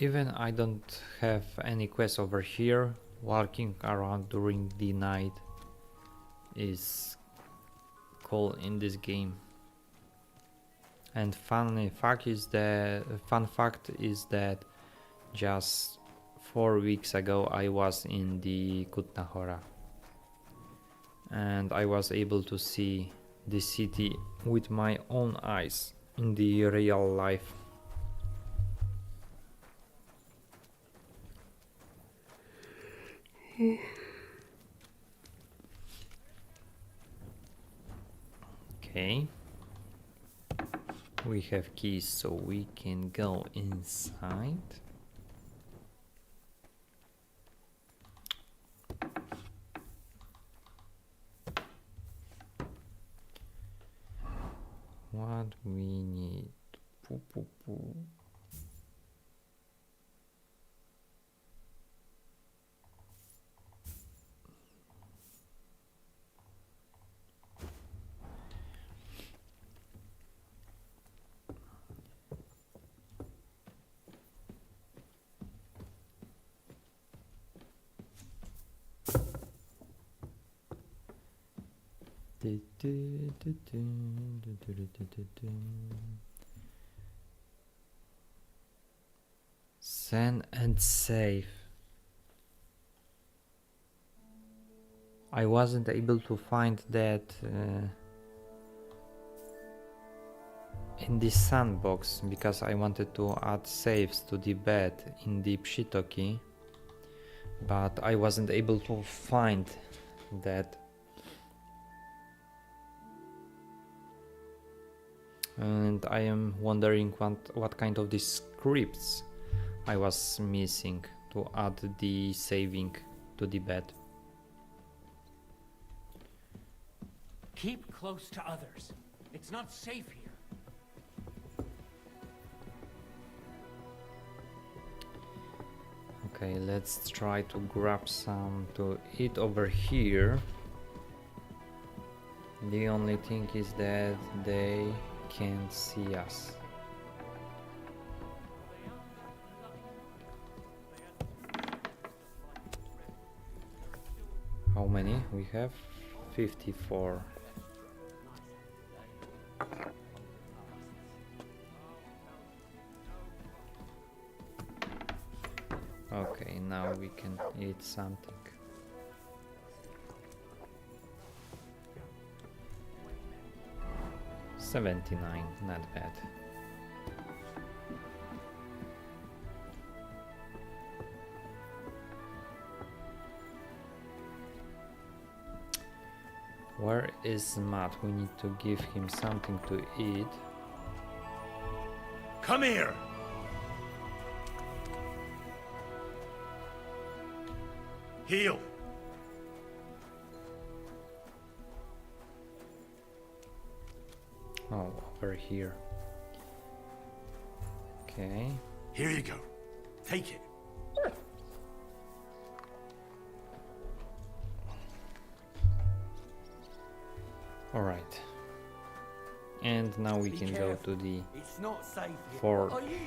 Even I don't have any quests over here. Walking around during the night is cool in this game. And fun fact is that just 4 weeks ago I was in the Kutna Hora and I was able to see the city with my own eyes in the real life. Okay. We have keys so we can go inside. we need poo, poo, poo. Send and save. I wasn't able to find that in this sandbox because I wanted to add saves to the bed in the Pshitoki, but I wasn't able to find that. And I am wondering what kind of these scripts I was missing to add the saving to the bed. Keep close to others. It's not safe here. Okay, let's try to grab some to eat over here. The only thing is that they can't see us. How many we have? 54. Okay, now we can eat something. $79, not bad. Where is Matt? We need to give him something to eat. Come here! Heal! Oh, over here. Okay. Here you go. Take it. All right. And now we can go to the It's not safe here. fort. Are you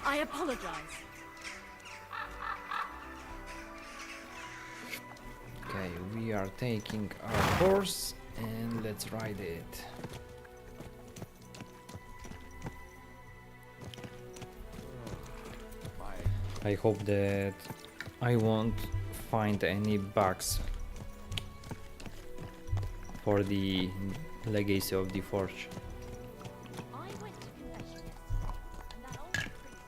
I apologize. Okay, we are taking our horse and let's ride it. I hope that I won't find any bugs for the Legacy of the Forge. I went to confession yesterday, and that old priest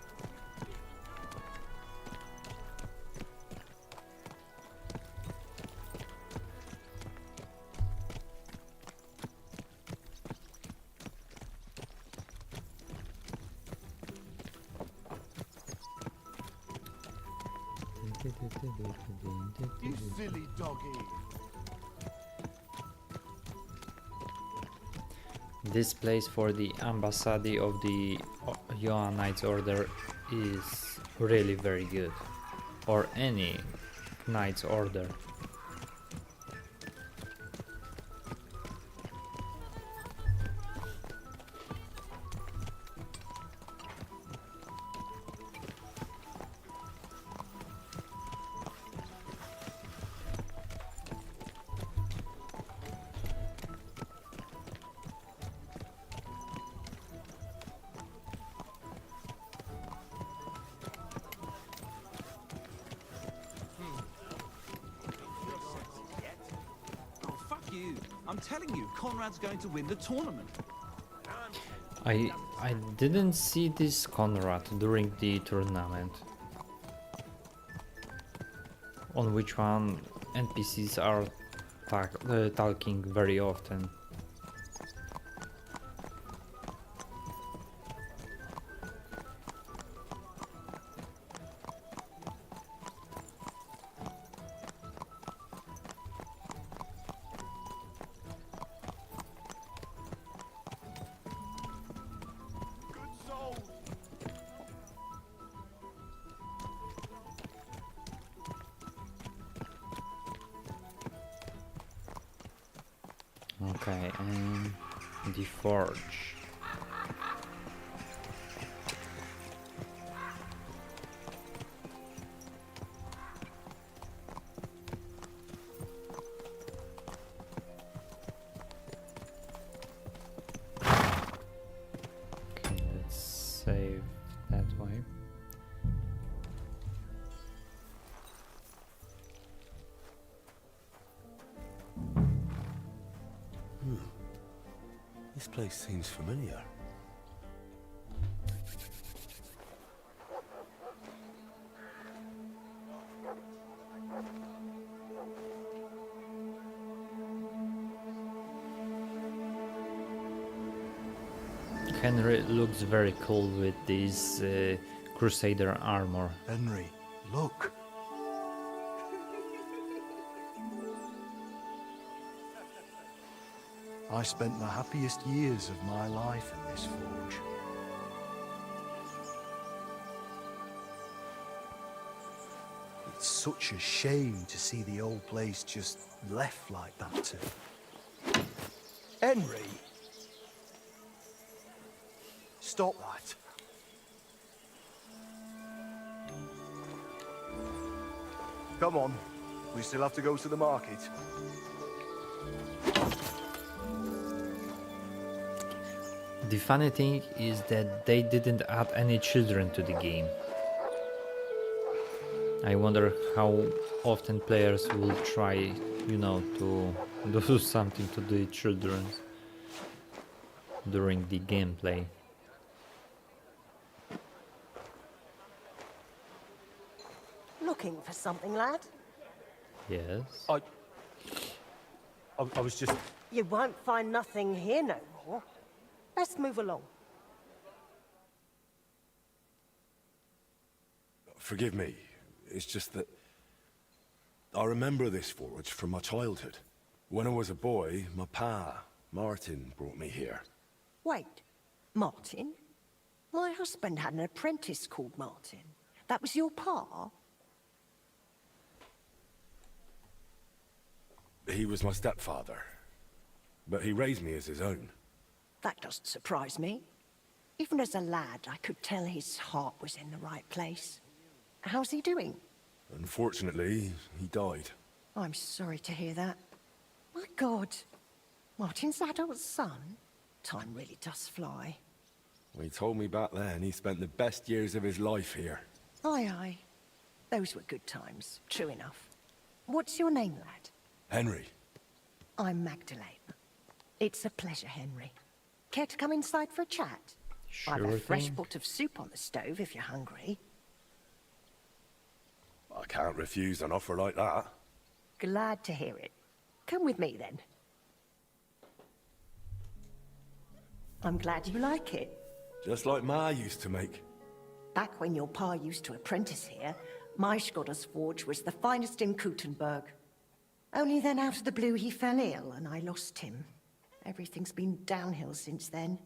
You silly doggy. This place for the Ambassade of the Johannite Order is really very good. Or any Knight's Order. I'm telling you, Conrad's going to win the tournament. I didn't see this Conrad during the tournament. On which one NPCs are talking very often. Okay, and the forge. Okay, let's save that way. This place seems familiar. Henry looks very cool with this Crusader armor. Henry, look. I spent the happiest years of my life in this forge. It's such a shame to see the old place just left like that too. Henry! Stop that. Come on. We still have to go to the market. The funny thing is that they didn't add any children to the game. I wonder how often players will try, you know, to do something to the children during the gameplay. Looking for something, lad? Yes. I was just... You won't find nothing here no more. Let's move along. Forgive me. It's just that I remember this forge from my childhood. When I was a boy, my pa, Martin, brought me here. Wait, Martin? My husband had an apprentice called Martin. That was your pa? He was my stepfather, but he raised me as his own. That doesn't surprise me. Even as a lad, I could tell his heart was in the right place. How's he doing? Unfortunately, he died. I'm sorry to hear that. My God, Martin's adult son? Time really does fly. He told me back then he spent the best years of his life here. Aye, aye. Those were good times, true enough. What's your name, lad? Henry. I'm Magdalene. It's a pleasure, Henry. Care to come inside for a chat? I've a fresh pot of soup on the stove if you're hungry. I can't refuse an offer like that. Glad to hear it. Come with me, then. I'm glad you like it. Just like Ma used to make. Back when your pa used to apprentice here, my Skodder's forge was the finest in Kuttenberg. Only then out of the blue he fell ill and I lost him. Everything's been downhill since then.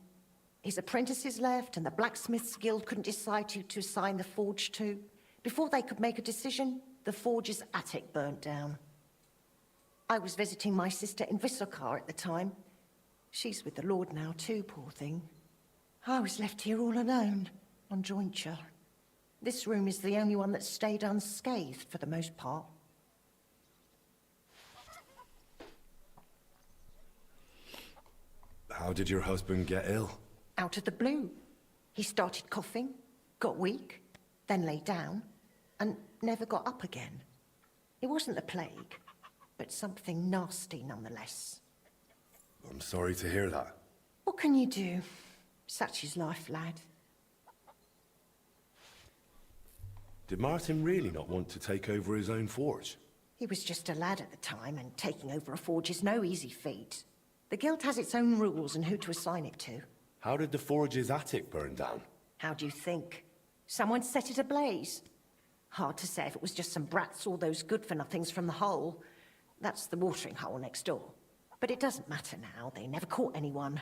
His apprentices left and the Blacksmiths Guild couldn't decide who to assign the forge to. Before they could make a decision, the forge's attic burnt down. I was visiting my sister in Visokar at the time. She's with the Lord now too, poor thing. I was left here all alone, on jointure. This room is the only one that stayed unscathed for the most part. How did your husband get ill? Out of the blue. He started coughing, got weak, then lay down, and never got up again. It wasn't the plague, but something nasty nonetheless. I'm sorry to hear that. What can you do? Such is life, lad. Did Martin really not want to take over his own forge? He was just a lad at the time, and taking over a forge is no easy feat. The guild has its own rules and who to assign it to. How did the forge's attic burn down? How do you think? Someone set it ablaze. Hard to say if it was just some brats or those good-for-nothings from the hole. That's the watering hole next door. But it doesn't matter now, they never caught anyone.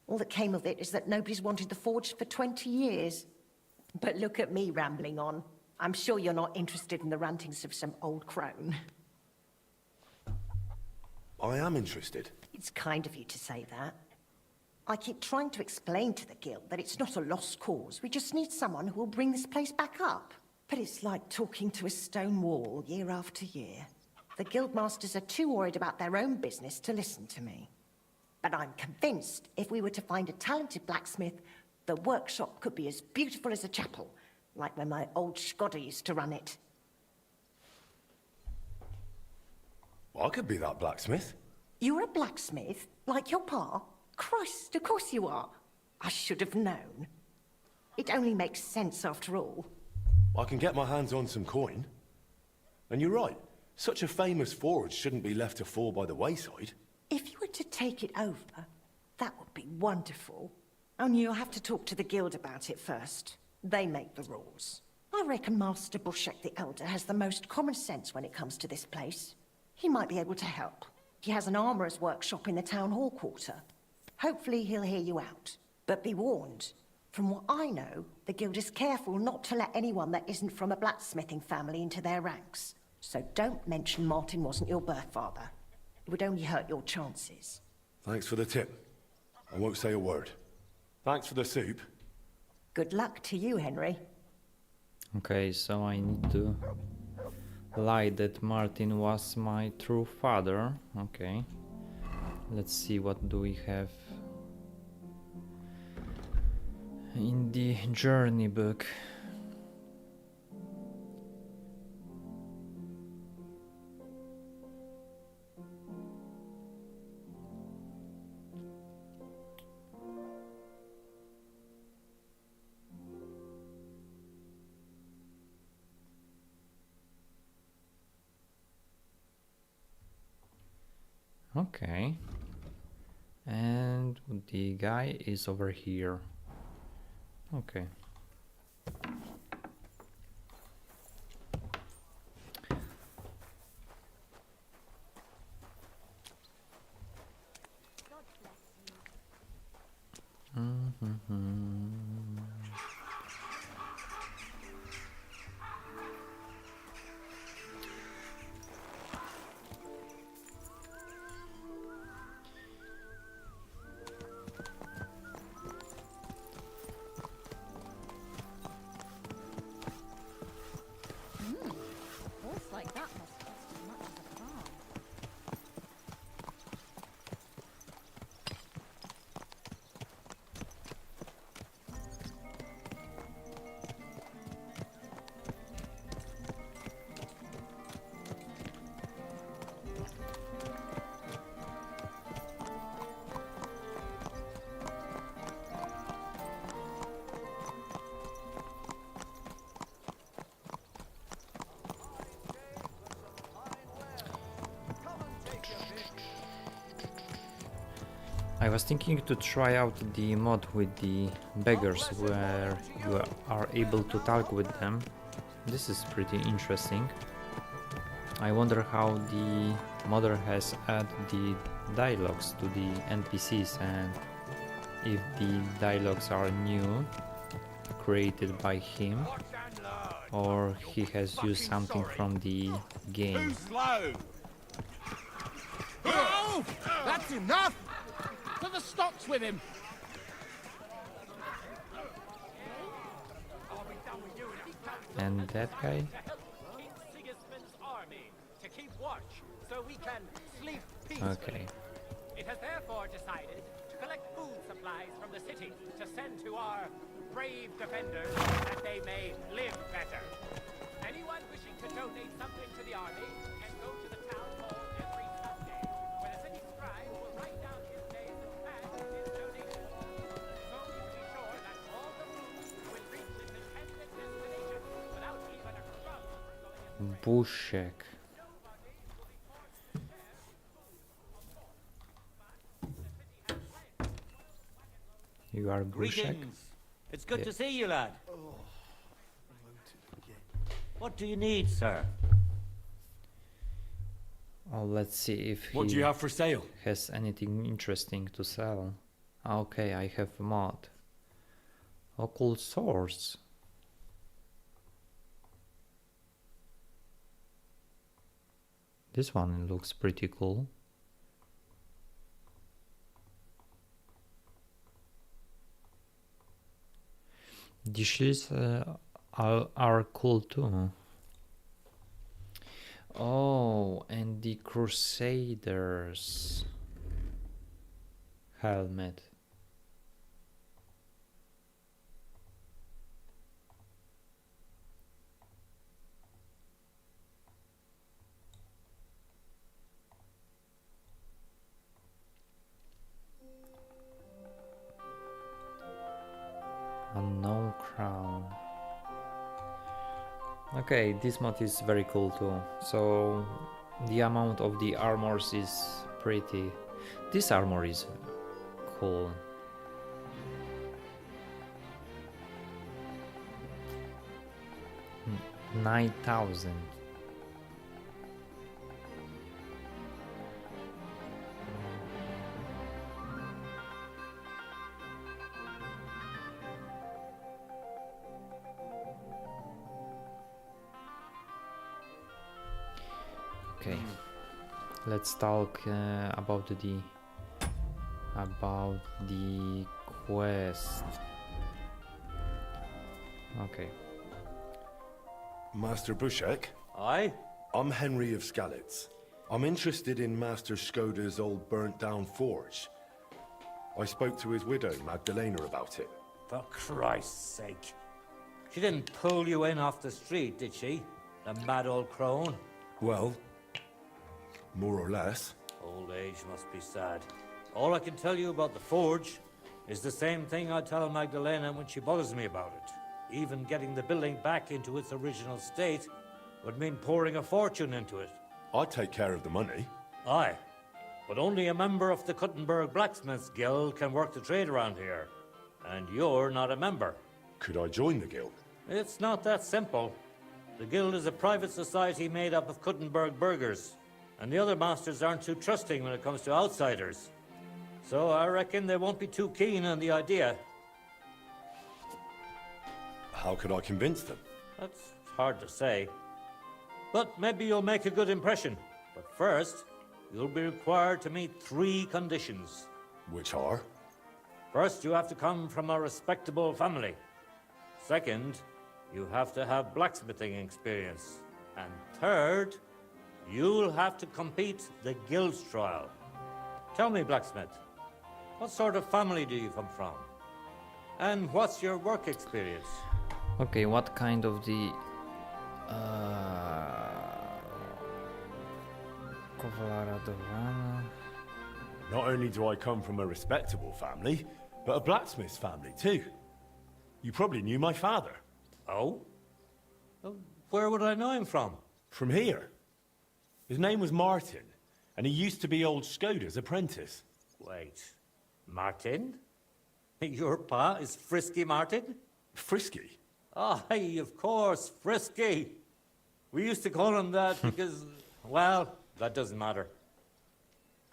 All that came of it is that nobody's wanted the forge for 20 years. But look at me rambling on. I'm sure you're not interested in the rantings of some old crone. I am interested. It's kind of you to say that. I keep trying to explain to the guild that it's not a lost cause. We just need someone who will bring this place back up. But it's like talking to a stone wall year after year. The guildmasters are too worried about their own business to listen to me. But I'm convinced if we were to find a talented blacksmith, the workshop could be as beautiful as a chapel, like when my old Shkodder used to run it. Well, I could be that blacksmith. You're a blacksmith? Like your pa? Christ, of course you are. I should have known. It only makes sense after all. I can get my hands on some coin. And you're right, such a famous forge shouldn't be left to fall by the wayside. If you were to take it over, that would be wonderful. Only you'll have to talk to the guild about it first. They make the rules. I reckon Master Bushek the Elder has the most common sense when it comes to this place. He might be able to help. He has an armourer's workshop in the town hall quarter. Hopefully he'll hear you out. But be warned, from what I know, the guild is careful not to let anyone that isn't from a blacksmithing family into their ranks. So don't mention Martin wasn't your birth father. It would only hurt your chances. Thanks for the tip. I won't say a word. Thanks for the soup. Good luck to you, Henry. Okay, so I need to lie that Martin was my true father. Okay. Let's see what do we have in the journey book. Okay, and the guy is over here. Okay. Horse like that must cost as much as a farm. I was thinking to try out the mod with the beggars where you are able to talk with them. This is pretty interesting. I wonder how the modder has added the dialogues to the NPCs and if the dialogues are new, created by him, or he has used something from the game. Oh, that's enough! To the stocks with him! And that guy? Okay. It has therefore decided to collect food supplies from the city to send to our brave defenders that they may live better. Anyone wishing to donate something to the army can go to the town hall every Sunday, where the city scribe will write down his name and his donation. So you can be sure that all the food will reach its intended destination without even a crumb going in. Bushek. You are Bushek? Greetings. It's good Yeah. to see you, lad. What do you need, sir? Oh, let's see if What do you have for sale? has anything interesting to sell. Okay, I have a mod. Occult source. This one looks pretty cool. Dishes are cool too. Oh, and the Crusaders helmet. Unknown crown. Okay, this mod is very cool too. So the amount of the armors is pretty. This armor is cool. Hmm, 9,000. Okay, let's talk about the quest. Okay. Master Bushek? Aye? I'm Henry of Skalitz. I'm interested in Master Skoda's old burnt-down forge. I spoke to his widow, Magdalena, about it. For Christ's sake. She didn't pull you in off the street, did she? The mad old crone? Well, more or less. Old age must be sad. All I can tell you about the forge is the same thing I tell Magdalena when she bothers me about it. Even getting the building back into its original state would mean pouring a fortune into it. I'd take care of the money. Aye, but only a member of the Kuttenberg Blacksmiths Guild can work the trade around here. And you're not a member. Could I join the guild? It's not that simple. The guild is a private society made up of Kuttenberg burghers, and the other masters aren't too trusting when it comes to outsiders. So I reckon they won't be too keen on the idea. How could I convince them? That's hard to say. But maybe you'll make a good impression. But first, you'll be required to meet 3 conditions. Which are? First, you have to come from a respectable family. Second, you have to have blacksmithing experience. And third, you'll have to compete the guild's trial. Tell me, blacksmith, what sort of family do you come from? And what's your work experience? Okay, what kind of the Not only do I come from a respectable family, but a blacksmith's family too. You probably knew my father. Oh? Where would I know him from? From here. His name was Martin, and he used to be old Skoda's apprentice. Wait, Martin? Your pa is Frisky Martin? Frisky? Aye, of course, Frisky. We used to call him that because, well, that doesn't matter.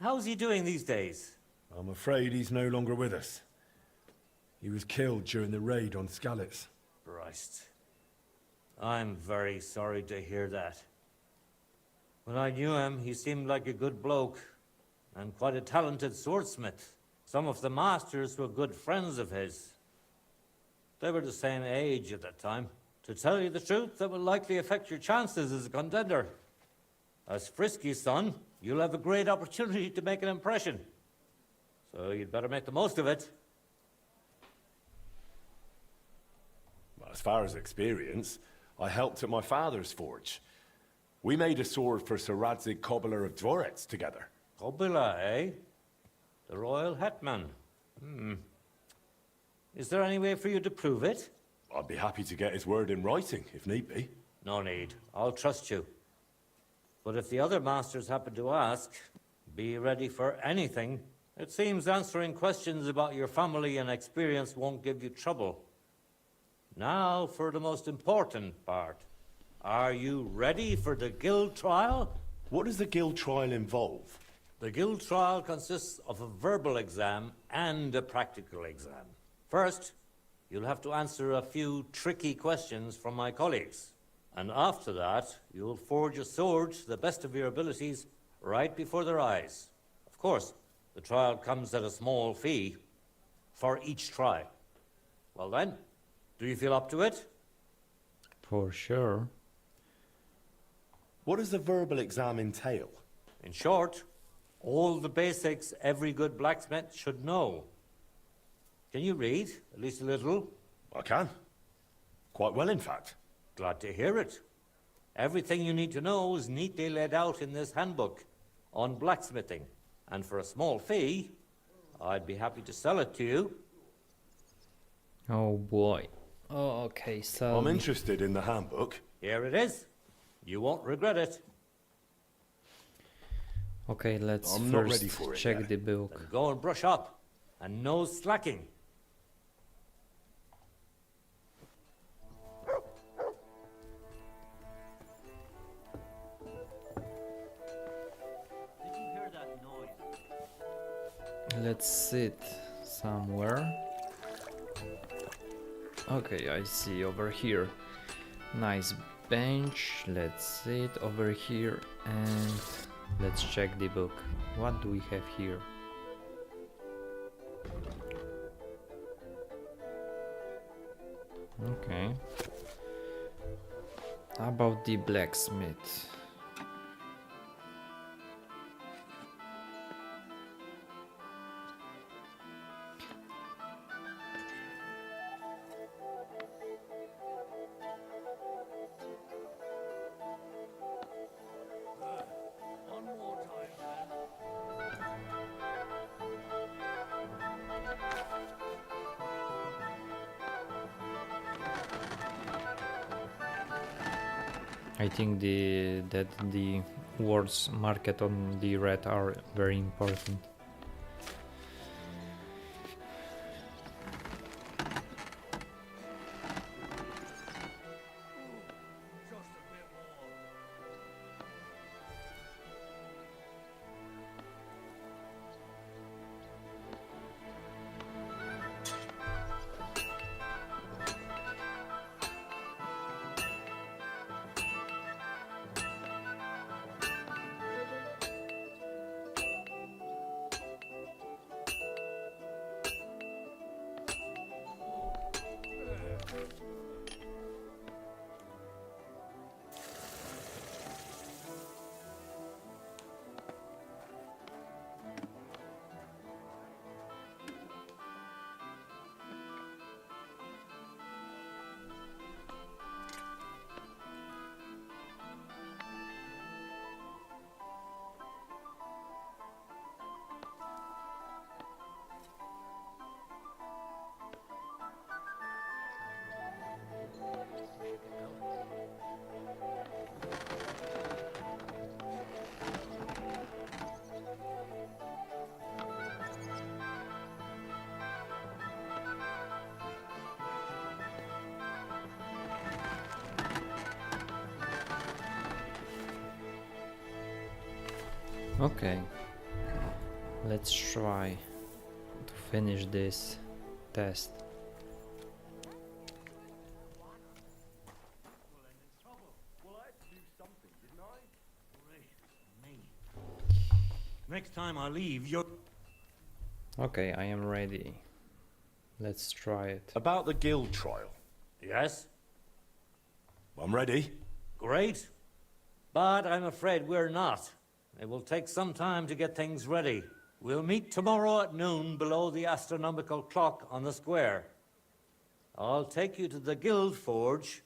How's he doing these days? I'm afraid he's no longer with us. He was killed during the raid on Skalitz. Christ. I'm very sorry to hear that. When I knew him, he seemed like a good bloke and quite a talented swordsmith. Some of the masters were good friends of his. They were the same age at that time. To tell you the truth, that will likely affect your chances as a contender. As Frisky's son, you'll have a great opportunity to make an impression. So you'd better make the most of it. As far as experience, I helped at my father's forge. We made a sword for Sir Radzig Kobyla of Dvorets together. Kobyla, eh? The royal hetman. Is there any way for you to prove it? I'd be happy to get his word in writing, if need be. No need. I'll trust you. But if the other masters happen to ask, be ready for anything. It seems answering questions about your family and experience won't give you trouble. Now for the most important part. Are you ready for the guild trial? What does the guild trial involve? The guild trial consists of a verbal exam and a practical exam. First, you'll have to answer a few tricky questions from my colleagues. And after that, you'll forge a sword to the best of your abilities right before their eyes. Of course, the trial comes at a small fee for each try. Well then, do you feel up to it? For sure. What does the verbal exam entail? In short, all the basics every good blacksmith should know. Can you read, at least a little? I can. Quite well, in fact. Glad to hear it. Everything you need to know is neatly laid out in this handbook on blacksmithing. And for a small fee, I'd be happy to sell it to you. Oh boy. Oh, okay, so... I'm interested in the handbook. Here it is. You won't regret it. Okay, let's I'm not first ready for it check yet. the book. Then go and brush up. And no slacking. Did you hear that noise? Let's sit somewhere. Okay, I see over here. Nice bench. Let's sit over here and let's check the book. What do we have here? Okay. About the blacksmith. I think that the words marked on the red are very important. Okay, let's try to finish this test. Next time I leave, you're... Okay, I am ready. Let's try it. About the guild trial. Yes? I'm ready. Great. But I'm afraid we're not. It will take some time to get things ready. We'll meet tomorrow at noon below the astronomical clock on the square. I'll take you to the guild forge,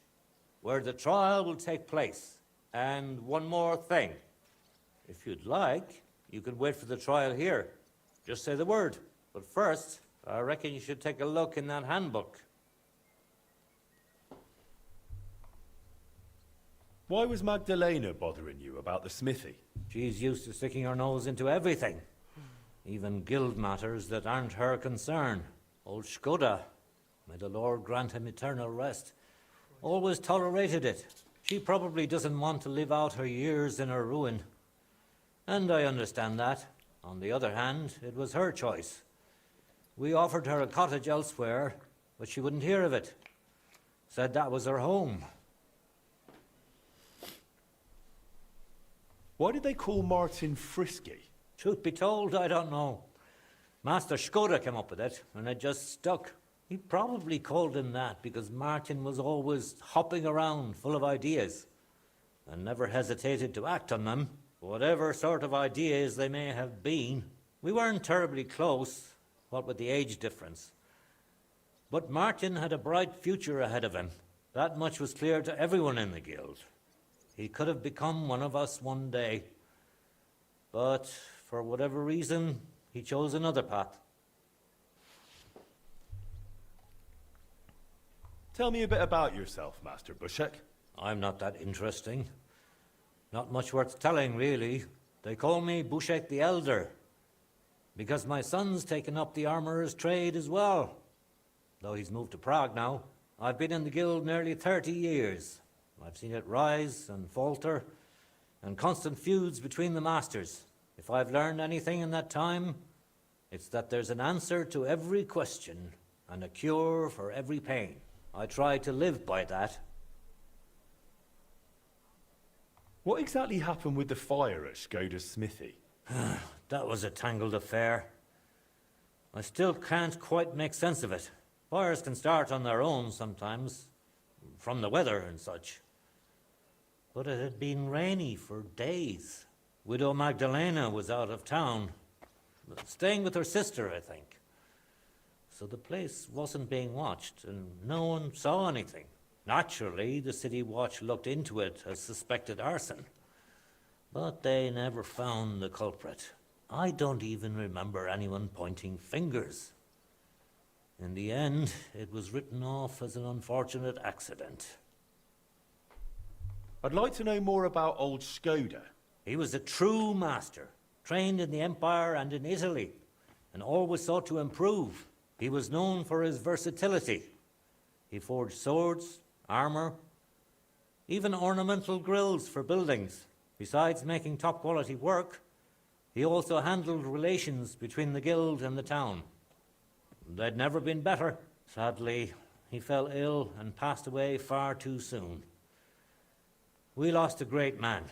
where the trial will take place. And one more thing. If you'd like, you can wait for the trial here. Just say the word. But first, I reckon you should take a look in that handbook. Why was Magdalena bothering you about the smithy? She's used to sticking her nose into everything. even guild matters that aren't her concern. Old Skoda, may the Lord grant him eternal rest, always tolerated it. She probably doesn't want to live out her years in her ruin. And I understand that. On the other hand, it was her choice. We offered her a cottage elsewhere, but she wouldn't hear of it. Said that was her home. Why did they call Martin Frisky? Truth be told, I don't know. Master Skoda came up with it, and it just stuck. He probably called him that because Martin was always hopping around full of ideas and never hesitated to act on them, whatever sort of ideas they may have been. We weren't terribly close, what with the age difference. But Martin had a bright future ahead of him. That much was clear to everyone in the guild. He could have become one of us one day. But for whatever reason, he chose another path. Tell me a bit about yourself, Master Bushek. I'm not that interesting. Not much worth telling, really. They call me Bushek the Elder, because my son's taken up the armourer's trade as well. Though he's moved to Prague now. I've been in the guild nearly 30 years. I've seen it rise and falter, and constant feuds between the masters. If I've learned anything in that time, it's that there's an answer to every question and a cure for every pain. I try to live by that. What exactly happened with the fire at Skoda's smithy? That was a tangled affair. I still can't quite make sense of it. Fires can start on their own sometimes, from the weather and such. But it had been rainy for days. Widow Magdalena was out of town, staying with her sister, I think. So the place wasn't being watched, and no one saw anything. Naturally, the city watch looked into it as suspected arson. But they never found the culprit. I don't even remember anyone pointing fingers. In the end, it was written off as an unfortunate accident. I'd like to know more about old Skoda. He was a true master, trained in the Empire and in Italy, and always sought to improve. He was known for his versatility. He forged swords, armor, even ornamental grills for buildings. Besides making top-quality work, he also handled relations between the guild and the town. They'd never been better. Sadly, he fell ill and passed away far too soon. We lost a great man.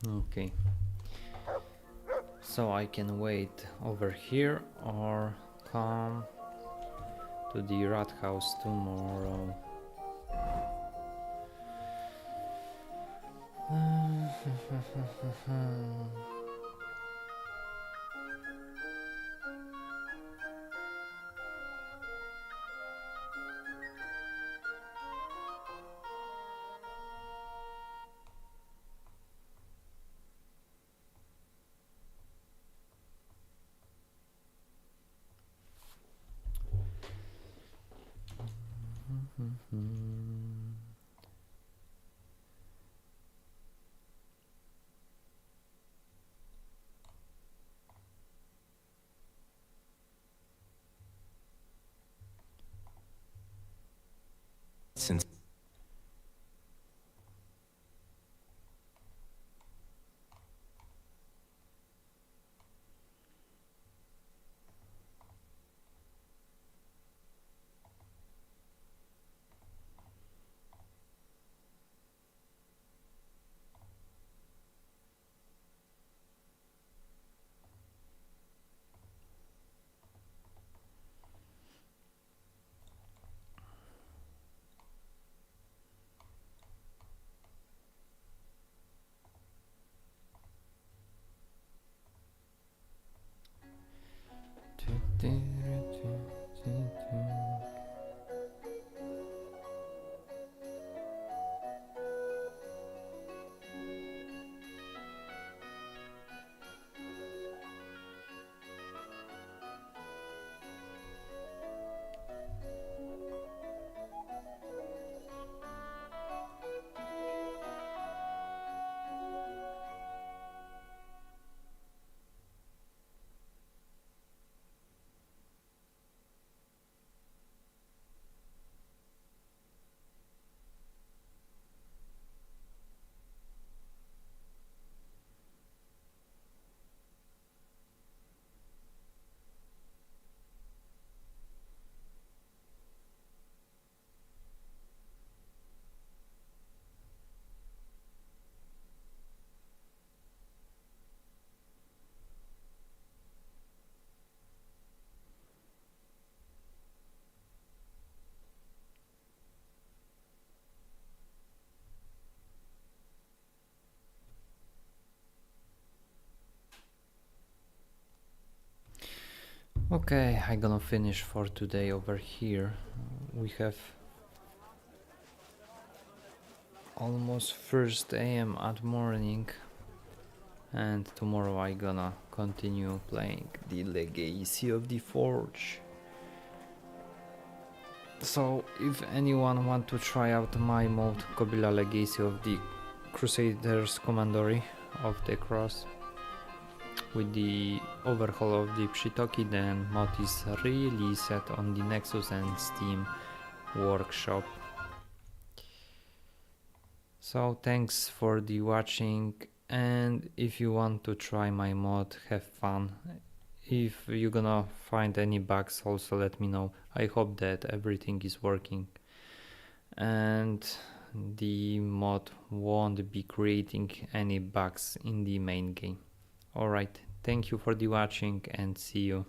Okay. So I can wait over here or come to the rat house tomorrow. Since Okay, I'm gonna finish for today over here. We have almost 1st AM at morning, and tomorrow I gonna continue playing the Legacy of the Forge. So if anyone want to try out my mod Kobyla Legacy of the Crusaders Commandery of the Cross with the overhaul of the Pshitoki, then mod is really set on the Nexus and Steam workshop. So thanks for the watching, and if you want to try my mod, have fun. If you're gonna find any bugs, also let me know. I hope that everything is working and the mod won't be creating any bugs in the main game. Alright, thank you for the watching and see you.